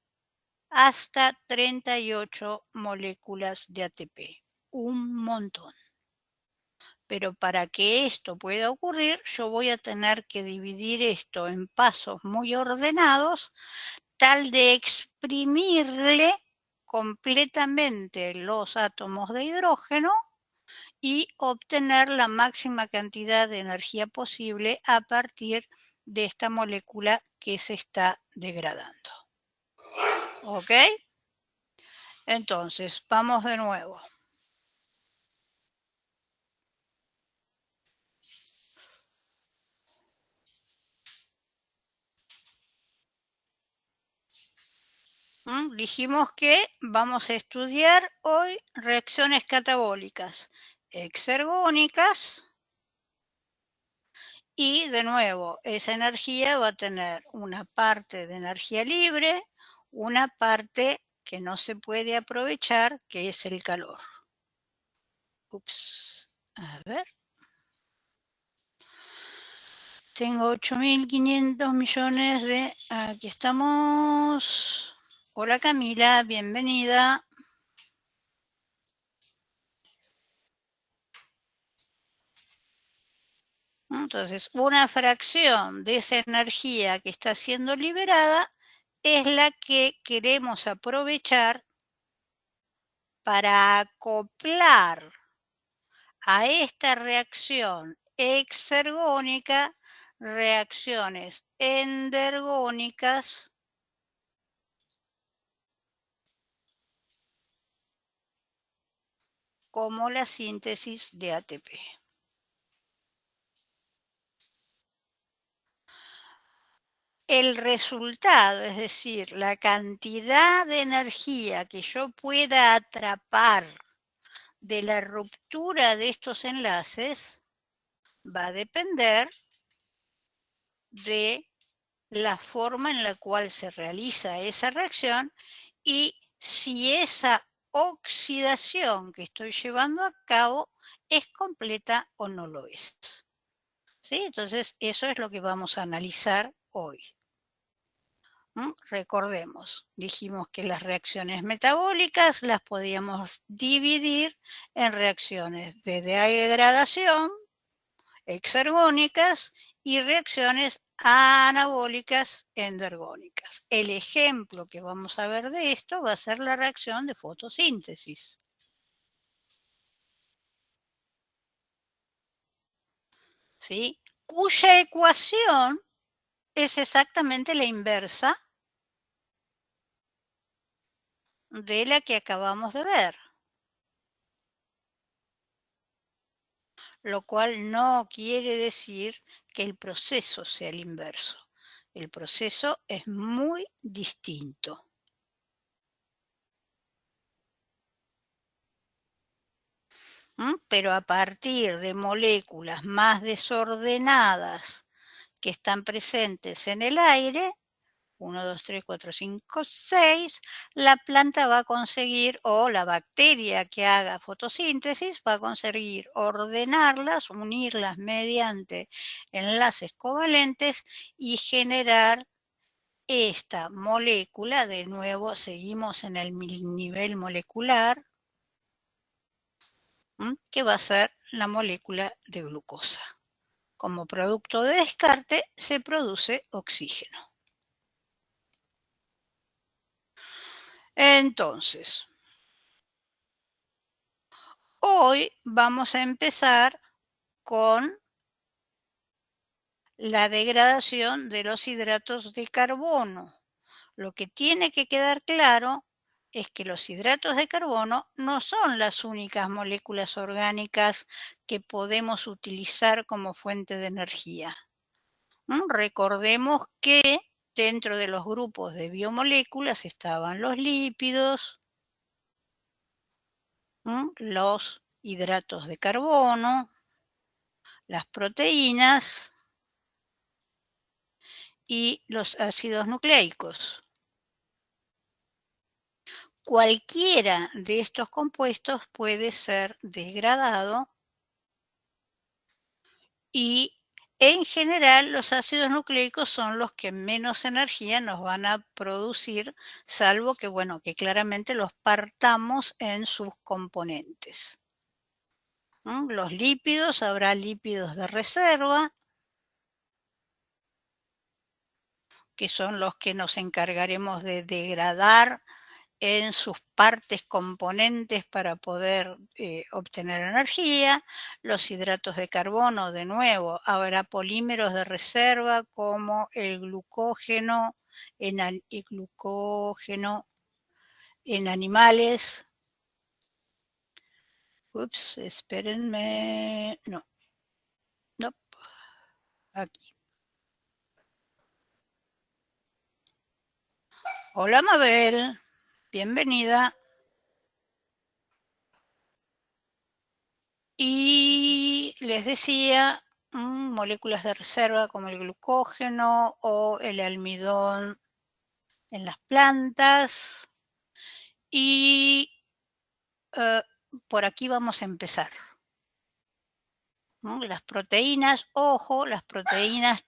S1: hasta 38 moléculas de ATP. Un montón. Pero para que esto pueda ocurrir, yo voy a tener que dividir esto en pasos muy ordenados, tal de exprimirle completamente los átomos de hidrógeno y obtener la máxima cantidad de energía posible a partir de esta molécula que se está degradando. ¿Ok? Entonces, vamos de nuevo. Dijimos que vamos a estudiar hoy reacciones catabólicas. exergónicas. Y de nuevo, esa energía va a tener una parte de energía libre, una parte que no se puede aprovechar, que es el calor. Ups, a ver. Tengo 8.500 millones de... Aquí estamos. Hola Camila, bienvenida. Entonces, una fracción de esa energía que está siendo liberada es la que queremos aprovechar para acoplar a esta reacción exergónica reacciones endergónicas como la síntesis de ATP. El resultado, es decir, la cantidad de energía que yo pueda atrapar de la ruptura de estos enlaces, va a depender de la forma en la cual se realiza esa reacción y si esa oxidación que estoy llevando a cabo es completa o no lo es. ¿Sí? Entonces, eso es lo que vamos a analizar hoy. Recordemos, dijimos que las reacciones metabólicas las podíamos dividir en reacciones de degradación, exergónicas, y reacciones anabólicas endergónicas. El ejemplo que vamos a ver de esto va a ser la reacción de fotosíntesis. ¿Sí? Cuya ecuación es exactamente la inversa de la que acabamos de ver. Lo cual no quiere decir que el proceso sea el inverso. El proceso es muy distinto. Pero a partir de moléculas más desordenadas que están presentes en el aire, 1, 2, 3, 4, 5, 6, la planta va a conseguir, o la bacteria que haga fotosíntesis, va a conseguir ordenarlas, unirlas mediante enlaces covalentes y generar esta molécula. De nuevo, seguimos en el nivel molecular, que va a ser la molécula de glucosa. Como producto de descarte se produce oxígeno. Entonces, hoy vamos a empezar con la degradación de los hidratos de carbono. Lo que tiene que quedar claro es que los hidratos de carbono no son las únicas moléculas orgánicas que podemos utilizar como fuente de energía. Recordemos que dentro de los grupos de biomoléculas estaban los lípidos, los hidratos de carbono, las proteínas y los ácidos nucleicos. Cualquiera de estos compuestos puede ser degradado y en general los ácidos nucleicos son los que menos energía nos van a producir, salvo que, bueno, que claramente los partamos en sus componentes. Los lípidos, habrá lípidos de reserva, que son los que nos encargaremos de degradar en sus partes componentes para poder obtener energía. Los hidratos de carbono, de nuevo, habrá polímeros de reserva como el glucógeno en animales. Ups, espérenme. No. No. Aquí. Hola Mabel, bienvenida. Y les decía, moléculas de reserva como el glucógeno o el almidón en las plantas. Y por aquí vamos a empezar. ¿No? Las proteínas, ojo, las proteínas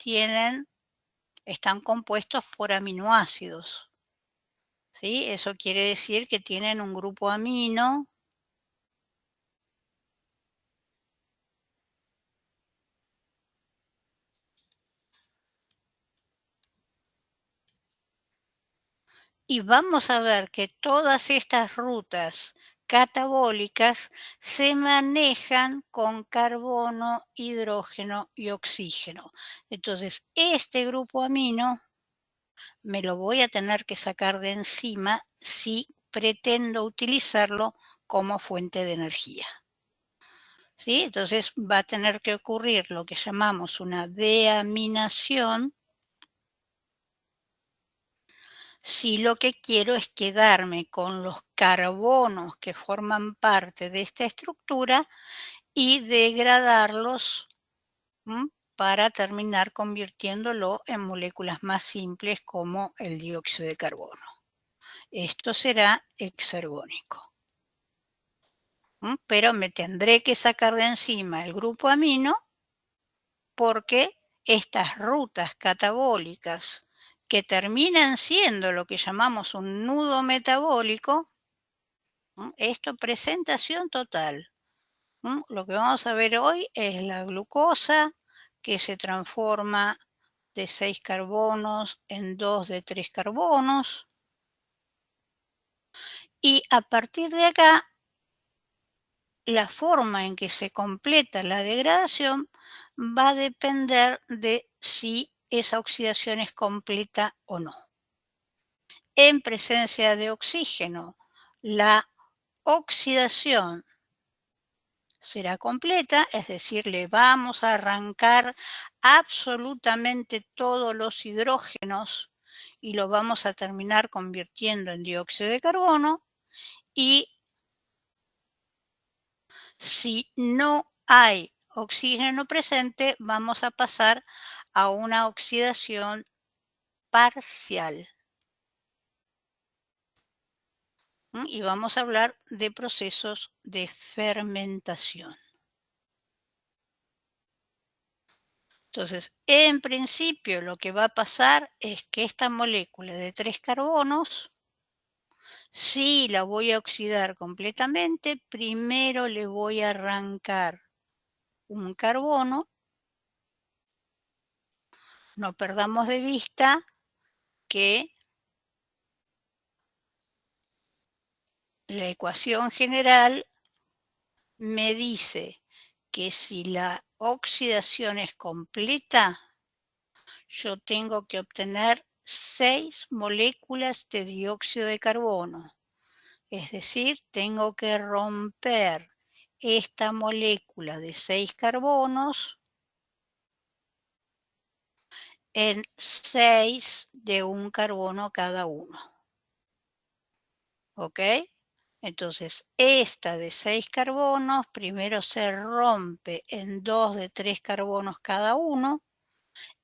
S1: están compuestos por aminoácidos. ¿Sí? Eso quiere decir que tienen un grupo amino y vamos a ver que todas estas rutas catabólicas se manejan con carbono, hidrógeno y oxígeno. Entonces, este grupo amino me lo voy a tener que sacar de encima si pretendo utilizarlo como fuente de energía. ¿Sí? Entonces va a tener que ocurrir lo que llamamos una deaminación si lo que quiero es quedarme con los carbonos que forman parte de esta estructura y degradarlos para terminar convirtiéndolo en moléculas más simples como el dióxido de carbono. Esto será exergónico. Pero me tendré que sacar de encima el grupo amino porque estas rutas catabólicas que terminan siendo lo que llamamos un nudo metabólico, esto presentación total. Lo que vamos a ver hoy es la glucosa que se transforma de 6 carbonos en 2 de 3 carbonos. Y a partir de acá, la forma en que se completa la degradación va a depender de si esa oxidación es completa o no. En presencia de oxígeno, la oxidación será completa, es decir, le vamos a arrancar absolutamente todos los hidrógenos y lo vamos a terminar convirtiendo en dióxido de carbono. Y si no hay oxígeno presente, vamos a pasar a una oxidación parcial. Y vamos a hablar de procesos de fermentación. Entonces, en principio lo que va a pasar es que esta molécula de 3 carbonos, si la voy a oxidar completamente, primero le voy a arrancar un carbono. No perdamos de vista que la ecuación general me dice que si la oxidación es completa, yo tengo que obtener 6 moléculas de dióxido de carbono. Es decir, tengo que romper esta molécula de 6 carbonos en 6 de un carbono cada uno. ¿Ok? Entonces, esta de 6 carbonos primero se rompe en 2 de 3 carbonos cada uno.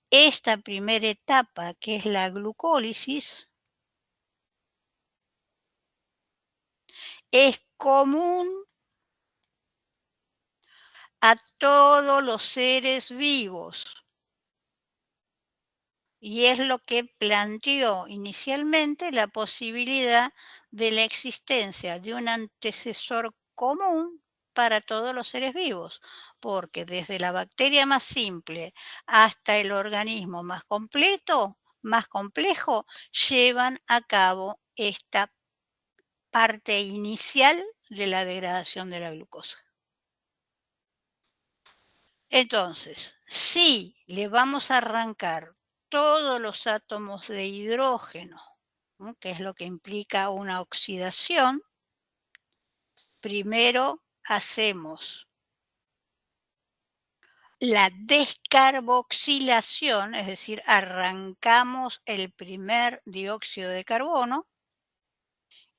S1: Esta primera etapa, que es la glucólisis, es común a todos los seres vivos. Y es lo que planteó inicialmente la posibilidad de la existencia de un antecesor común para todos los seres vivos, porque desde la bacteria más simple hasta el organismo más completo, más complejo, llevan a cabo esta parte inicial de la degradación de la glucosa. Entonces, si le vamos a arrancar todos los átomos de hidrógeno, ¿no? Que es lo que implica una oxidación, primero hacemos la descarboxilación, es decir, arrancamos el primer dióxido de carbono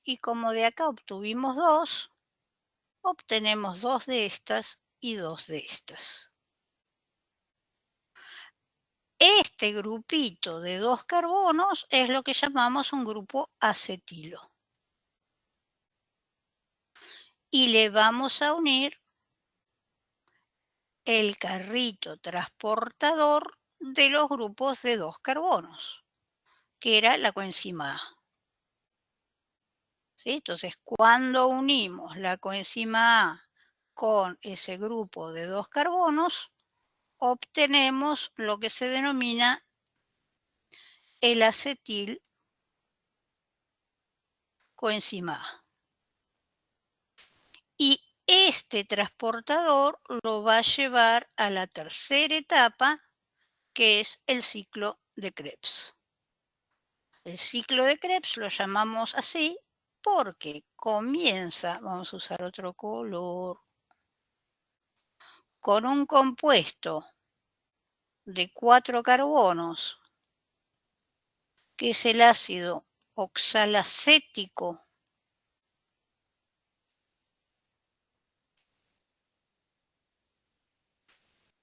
S1: y como de acá obtuvimos 2, obtenemos 2 de estas y 2 de estas. Este grupito de 2 carbonos es lo que llamamos un grupo acetilo. Y le vamos a unir el carrito transportador de los grupos de 2 carbonos, que era la coenzima A. ¿Sí? Entonces, cuando unimos la coenzima A con ese grupo de 2 carbonos, obtenemos lo que se denomina el acetil coenzima A. Y este transportador lo va a llevar a la tercera etapa, que es el ciclo de Krebs. El ciclo de Krebs lo llamamos así porque comienza, vamos a usar otro color, con un compuesto de 4 carbonos, que es el ácido oxalacético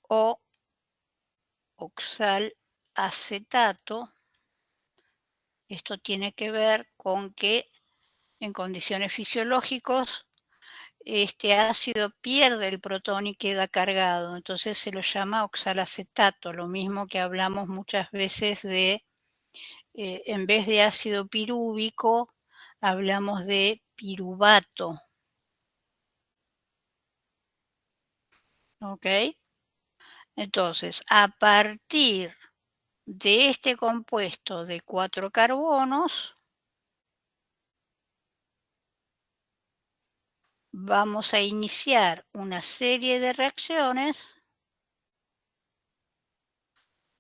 S1: o oxalacetato. Esto tiene que ver con que en condiciones fisiológicas este ácido pierde el protón y queda cargado, entonces se lo llama oxalacetato, lo mismo que hablamos muchas veces de, en vez de ácido pirúvico, hablamos de piruvato. ¿Ok? Entonces, a partir de este compuesto de 4 carbonos, vamos a iniciar una serie de reacciones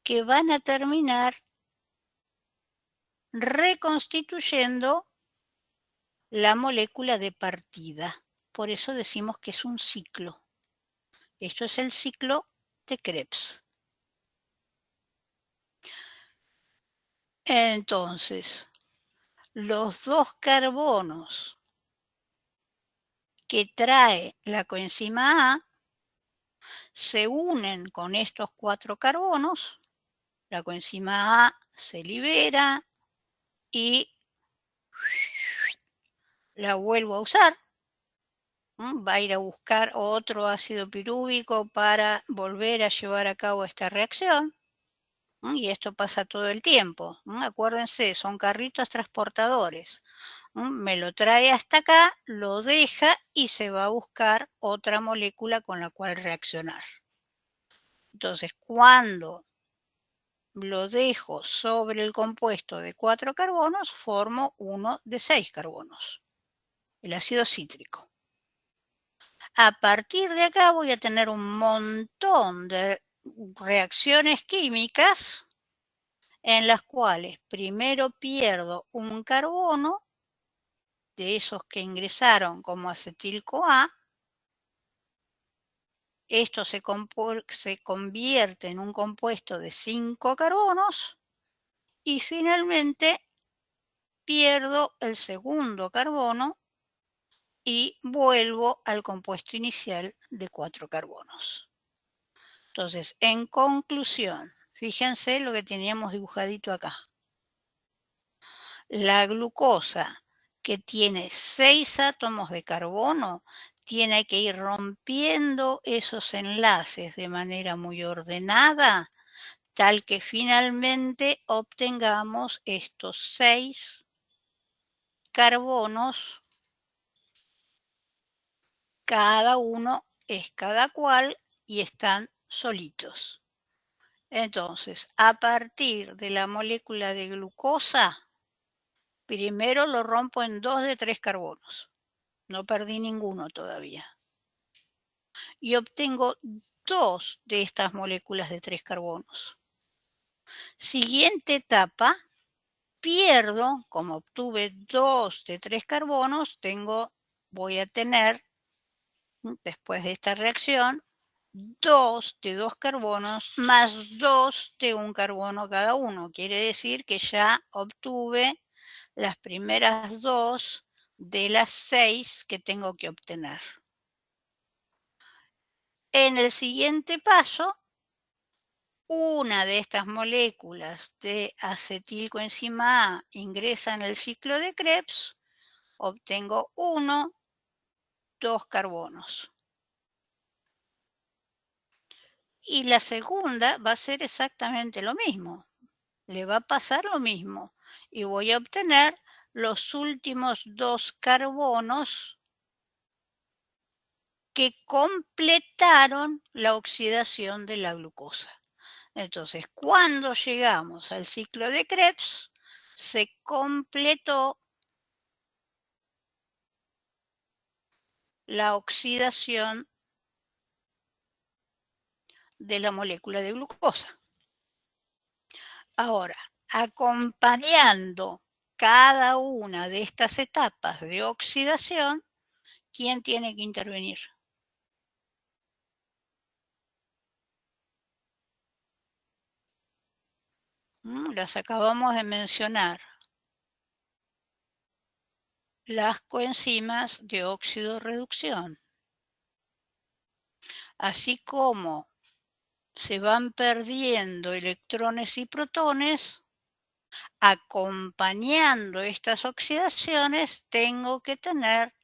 S1: que van a terminar reconstituyendo la molécula de partida. Por eso decimos que es un ciclo. Esto es el ciclo de Krebs. Entonces, los 2 carbonos que trae la coenzima A se unen con estos 4 carbonos, la coenzima A se libera y la vuelvo a usar. Va a ir a buscar otro ácido pirúvico para volver a llevar a cabo esta reacción. Y esto pasa todo el tiempo. Acuérdense, son carritos transportadores. Me lo trae hasta acá, lo deja y se va a buscar otra molécula con la cual reaccionar. Entonces, cuando lo dejo sobre el compuesto de 4 carbonos, formo uno de 6 carbonos, el ácido cítrico. A partir de acá voy a tener un montón de reacciones químicas en las cuales primero pierdo un carbono de esos que ingresaron como acetil-CoA. Esto se convierte en un compuesto de 5 carbonos y finalmente pierdo el segundo carbono y vuelvo al compuesto inicial de 4 carbonos. Entonces, en conclusión, fíjense lo que teníamos dibujadito acá. La glucosa, que tiene 6 átomos de carbono, tiene que ir rompiendo esos enlaces de manera muy ordenada, tal que finalmente obtengamos estos 6 carbonos. Cada uno es cada cual y están solitos. Entonces, a partir de la molécula de glucosa, primero lo rompo en 2 de 3 carbonos. No perdí ninguno todavía. Y obtengo 2 de estas moléculas de 3 carbonos. Siguiente etapa, pierdo, como obtuve 2 de 3 carbonos, voy a tener, después de esta reacción, 2 de 2 carbonos más 2 de un carbono cada uno. Quiere decir que ya obtuve las primeras 2 de las 6 que tengo que obtener. En el siguiente paso, una de estas moléculas de acetilcoenzima A ingresa en el ciclo de Krebs, obtengo 2 carbonos. Y la segunda va a ser exactamente lo mismo. Le va a pasar lo mismo. Y voy a obtener los últimos 2 carbonos que completaron la oxidación de la glucosa. Entonces, cuando llegamos al ciclo de Krebs, se completó la oxidación de la molécula de glucosa. Ahora, acompañando cada una de estas etapas de oxidación, ¿quién tiene que intervenir? Las acabamos de mencionar. Las coenzimas de óxido-reducción. Así como se van perdiendo electrones y protones, acompañando estas oxidaciones tengo que tener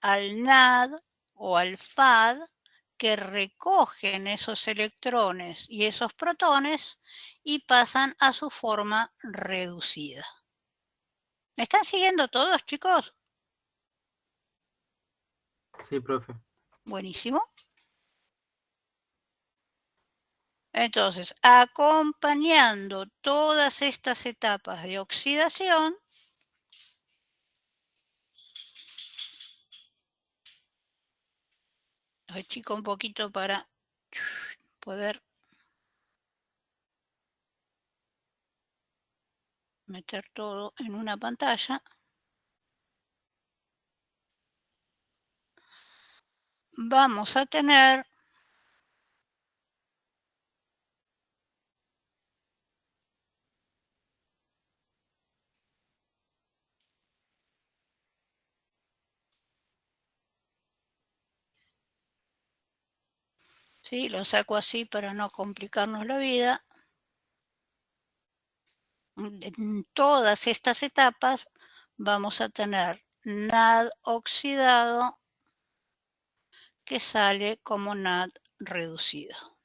S1: al NAD o al FAD que recogen esos electrones y esos protones y pasan a su forma reducida. ¿Me están siguiendo todos, chicos?
S3: Sí, profe.
S1: Buenísimo. Entonces, acompañando todas estas etapas de oxidación, lo achico un poquito para poder meter todo en una pantalla. Vamos a tener ¿sí? Lo saco así para no complicarnos la vida. En todas estas etapas vamos a tener NAD oxidado que sale como NAD reducido.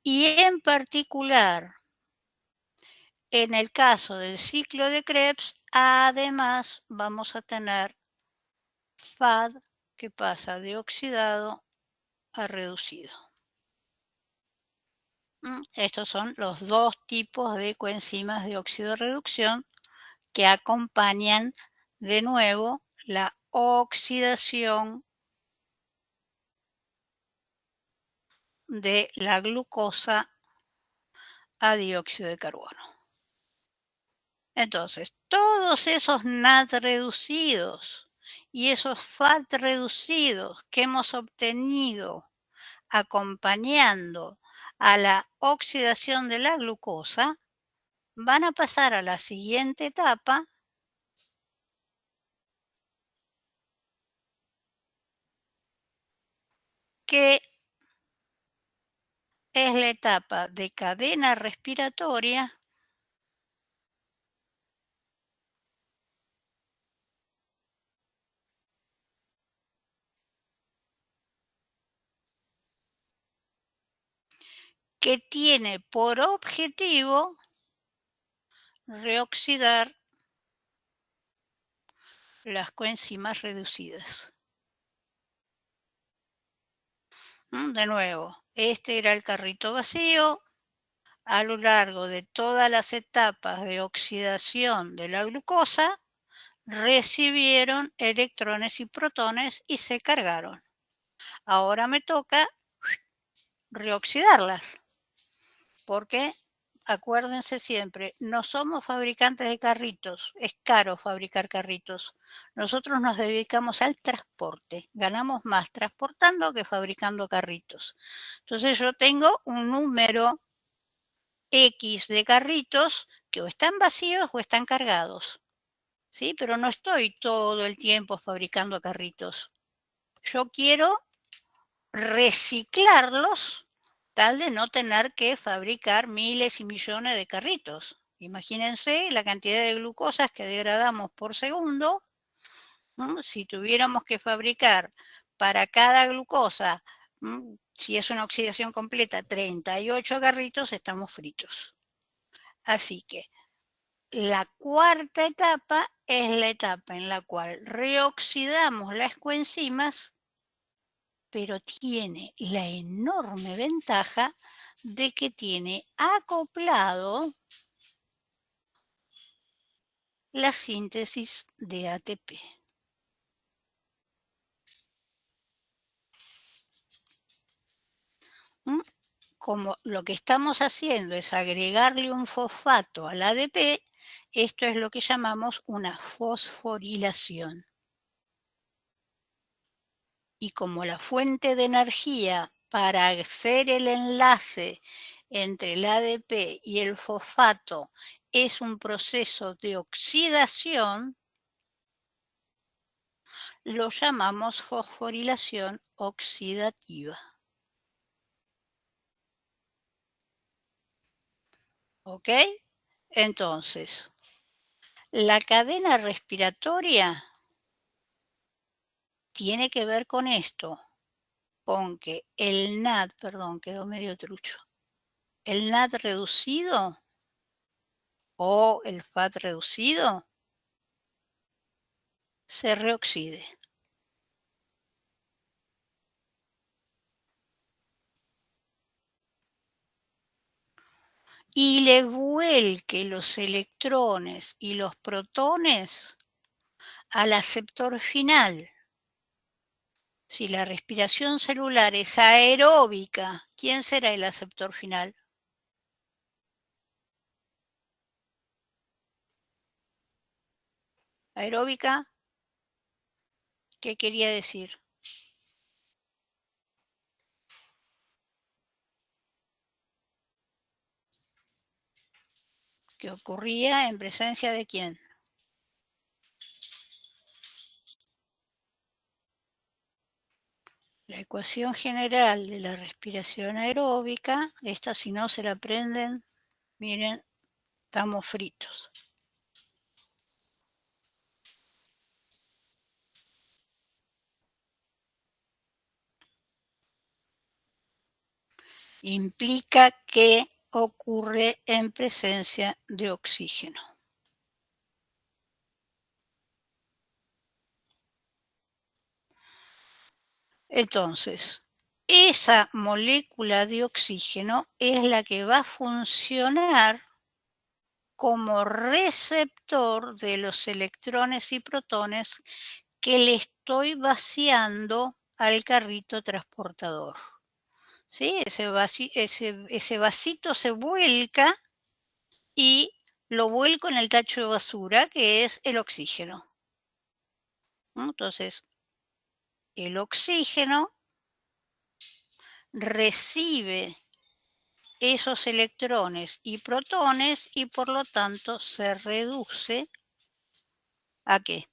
S1: Y en particular, en el caso del ciclo de Krebs, además vamos a tener FAD que pasa de oxidado a reducido. Estos son los 2 tipos de coenzimas de oxidorreducción que acompañan de nuevo la oxidación de la glucosa a dióxido de carbono. Entonces, todos esos NAD reducidos y esos FAD reducidos que hemos obtenido acompañando a la oxidación de la glucosa van a pasar a la siguiente etapa, que es la etapa de cadena respiratoria que tiene por objetivo reoxidar las coenzimas reducidas. De nuevo, este era el carrito vacío. A lo largo de todas las etapas de oxidación de la glucosa, recibieron electrones y protones y se cargaron. Ahora me toca reoxidarlas, porque acuérdense siempre, no somos fabricantes de carritos, es caro fabricar carritos. Nosotros nos dedicamos al transporte, ganamos más transportando que fabricando carritos. Entonces yo tengo un número X de carritos que o están vacíos o están cargados, ¿sí? Pero no estoy todo el tiempo fabricando carritos. Yo quiero reciclarlos, tal de no tener que fabricar miles y millones de carritos. Imagínense la cantidad de glucosas que degradamos por segundo, ¿no? Si tuviéramos que fabricar para cada glucosa, si es una oxidación completa, 38 carritos, estamos fritos. Así que la cuarta etapa es la etapa en la cual reoxidamos las coenzimas, pero tiene la enorme ventaja de que tiene acoplado la síntesis de ATP. Como lo que estamos haciendo es agregarle un fosfato al ADP, esto es lo que llamamos una fosforilación. Y como la fuente de energía para hacer el enlace entre el ADP y el fosfato es un proceso de oxidación, lo llamamos fosforilación oxidativa. ¿Ok? Entonces, la cadena respiratoria tiene que ver con esto, con que el NAD, perdón, quedó medio trucho, el NAD reducido o el FAT reducido se reoxide. Y le vuelque los electrones y los protones al aceptor final. Si la respiración celular es aeróbica, ¿quién será el aceptor final? Aeróbica, ¿qué quería decir? Que ocurría en presencia de quién. La ecuación general de la respiración aeróbica, esta si no se la aprenden, miren, estamos fritos. Implica que ocurre en presencia de oxígeno. Entonces, esa molécula de oxígeno es la que va a funcionar como receptor de los electrones y protones que le estoy vaciando al carrito transportador. ¿Sí? Ese vasito se vuelca y lo vuelco en el tacho de basura, que es el oxígeno. Entonces, el oxígeno recibe esos electrones y protones y por lo tanto se reduce ¿a qué?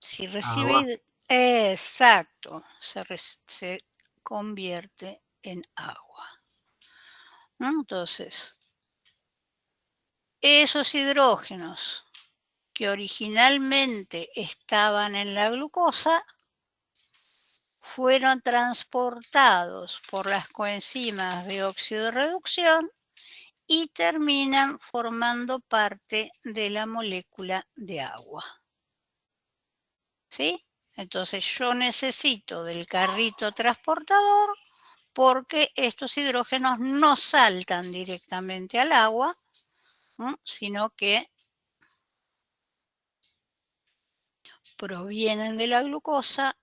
S1: Si recibe... Exacto, se convierte en agua. Entonces, esos hidrógenos que originalmente estaban en la glucosa fueron transportados por las coenzimas de óxido de reducción y terminan formando parte de la molécula de agua. ¿Sí? Entonces yo necesito del carrito transportador porque estos hidrógenos no saltan directamente al agua, sino que provienen de la glucosa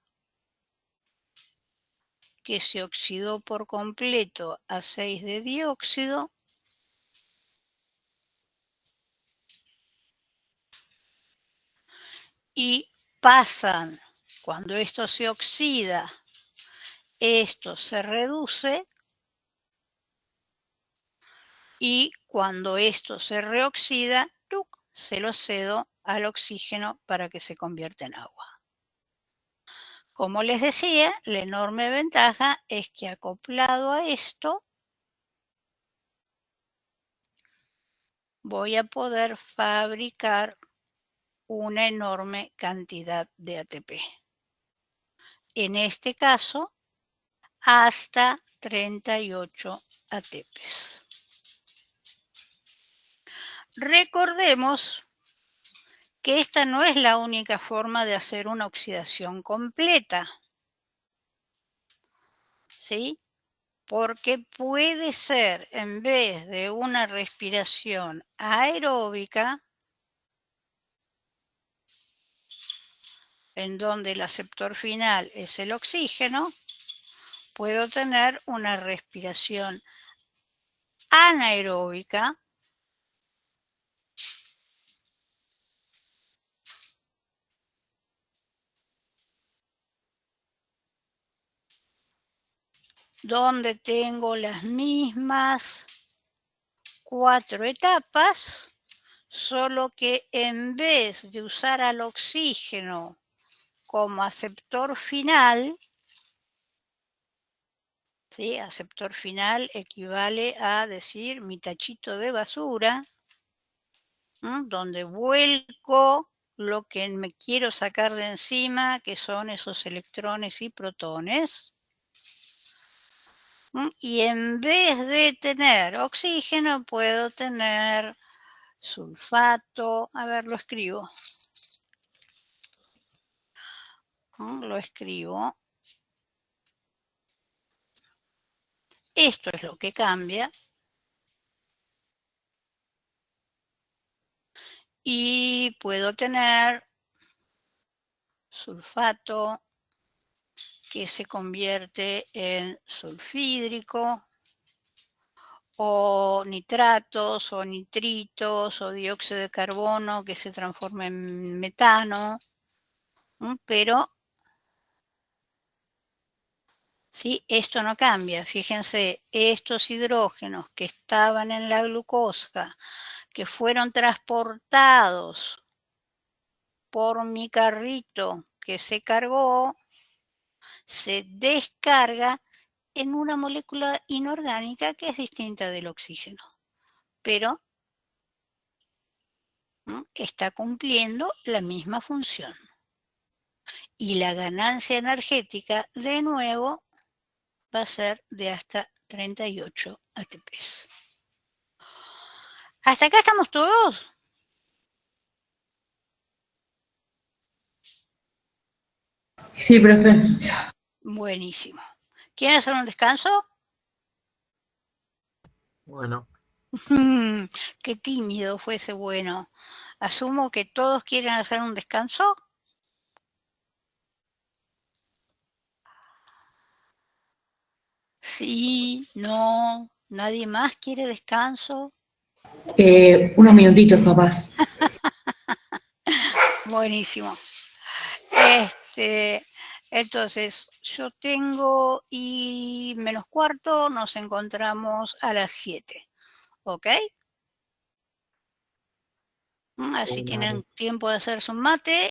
S1: que se oxidó por completo a 6 de dióxido y pasan, cuando esto se oxida, esto se reduce y cuando esto se reoxida, se lo cedo al oxígeno para que se convierta en agua. Como les decía, la enorme ventaja es que acoplado a esto voy a poder fabricar una enorme cantidad de ATP. En este caso, hasta 38 ATPs. Recordemos que esta no es la única forma de hacer una oxidación completa, ¿sí? Porque puede ser, en vez de una respiración aeróbica, en donde el aceptor final es el oxígeno, puedo tener una respiración anaeróbica, donde tengo las mismas 4 etapas, solo que en vez de usar al oxígeno como aceptor final, ¿sí? Aceptor final equivale a decir mi tachito de basura, donde vuelco lo que me quiero sacar de encima, que son esos electrones y protones. Y en vez de tener oxígeno, puedo tener sulfato. A ver, lo escribo. Lo escribo. Esto es lo que cambia. Y puedo tener sulfato que se convierte en sulfídrico, o nitratos, o nitritos, o dióxido de carbono que se transforma en metano, pero ¿sí? Esto no cambia. Fíjense, estos hidrógenos que estaban en la glucosa, que fueron transportados por mi carrito que se cargó, se descarga en una molécula inorgánica que es distinta del oxígeno, pero está cumpliendo la misma función. Y la ganancia energética, de nuevo, va a ser de hasta 38 ATPs. ¿Hasta acá estamos todos?
S2: Sí, profe.
S1: Buenísimo. ¿Quieren hacer un descanso?
S3: Bueno,
S1: Qué tímido fue ese bueno. Asumo que todos quieren hacer un descanso. Sí, no, nadie más quiere descanso.
S2: Unos minutitos, capaz.
S1: Buenísimo. Entonces, yo tengo y menos cuarto, nos encontramos a las 7. ¿Ok? Así tienen tiempo de hacer su mate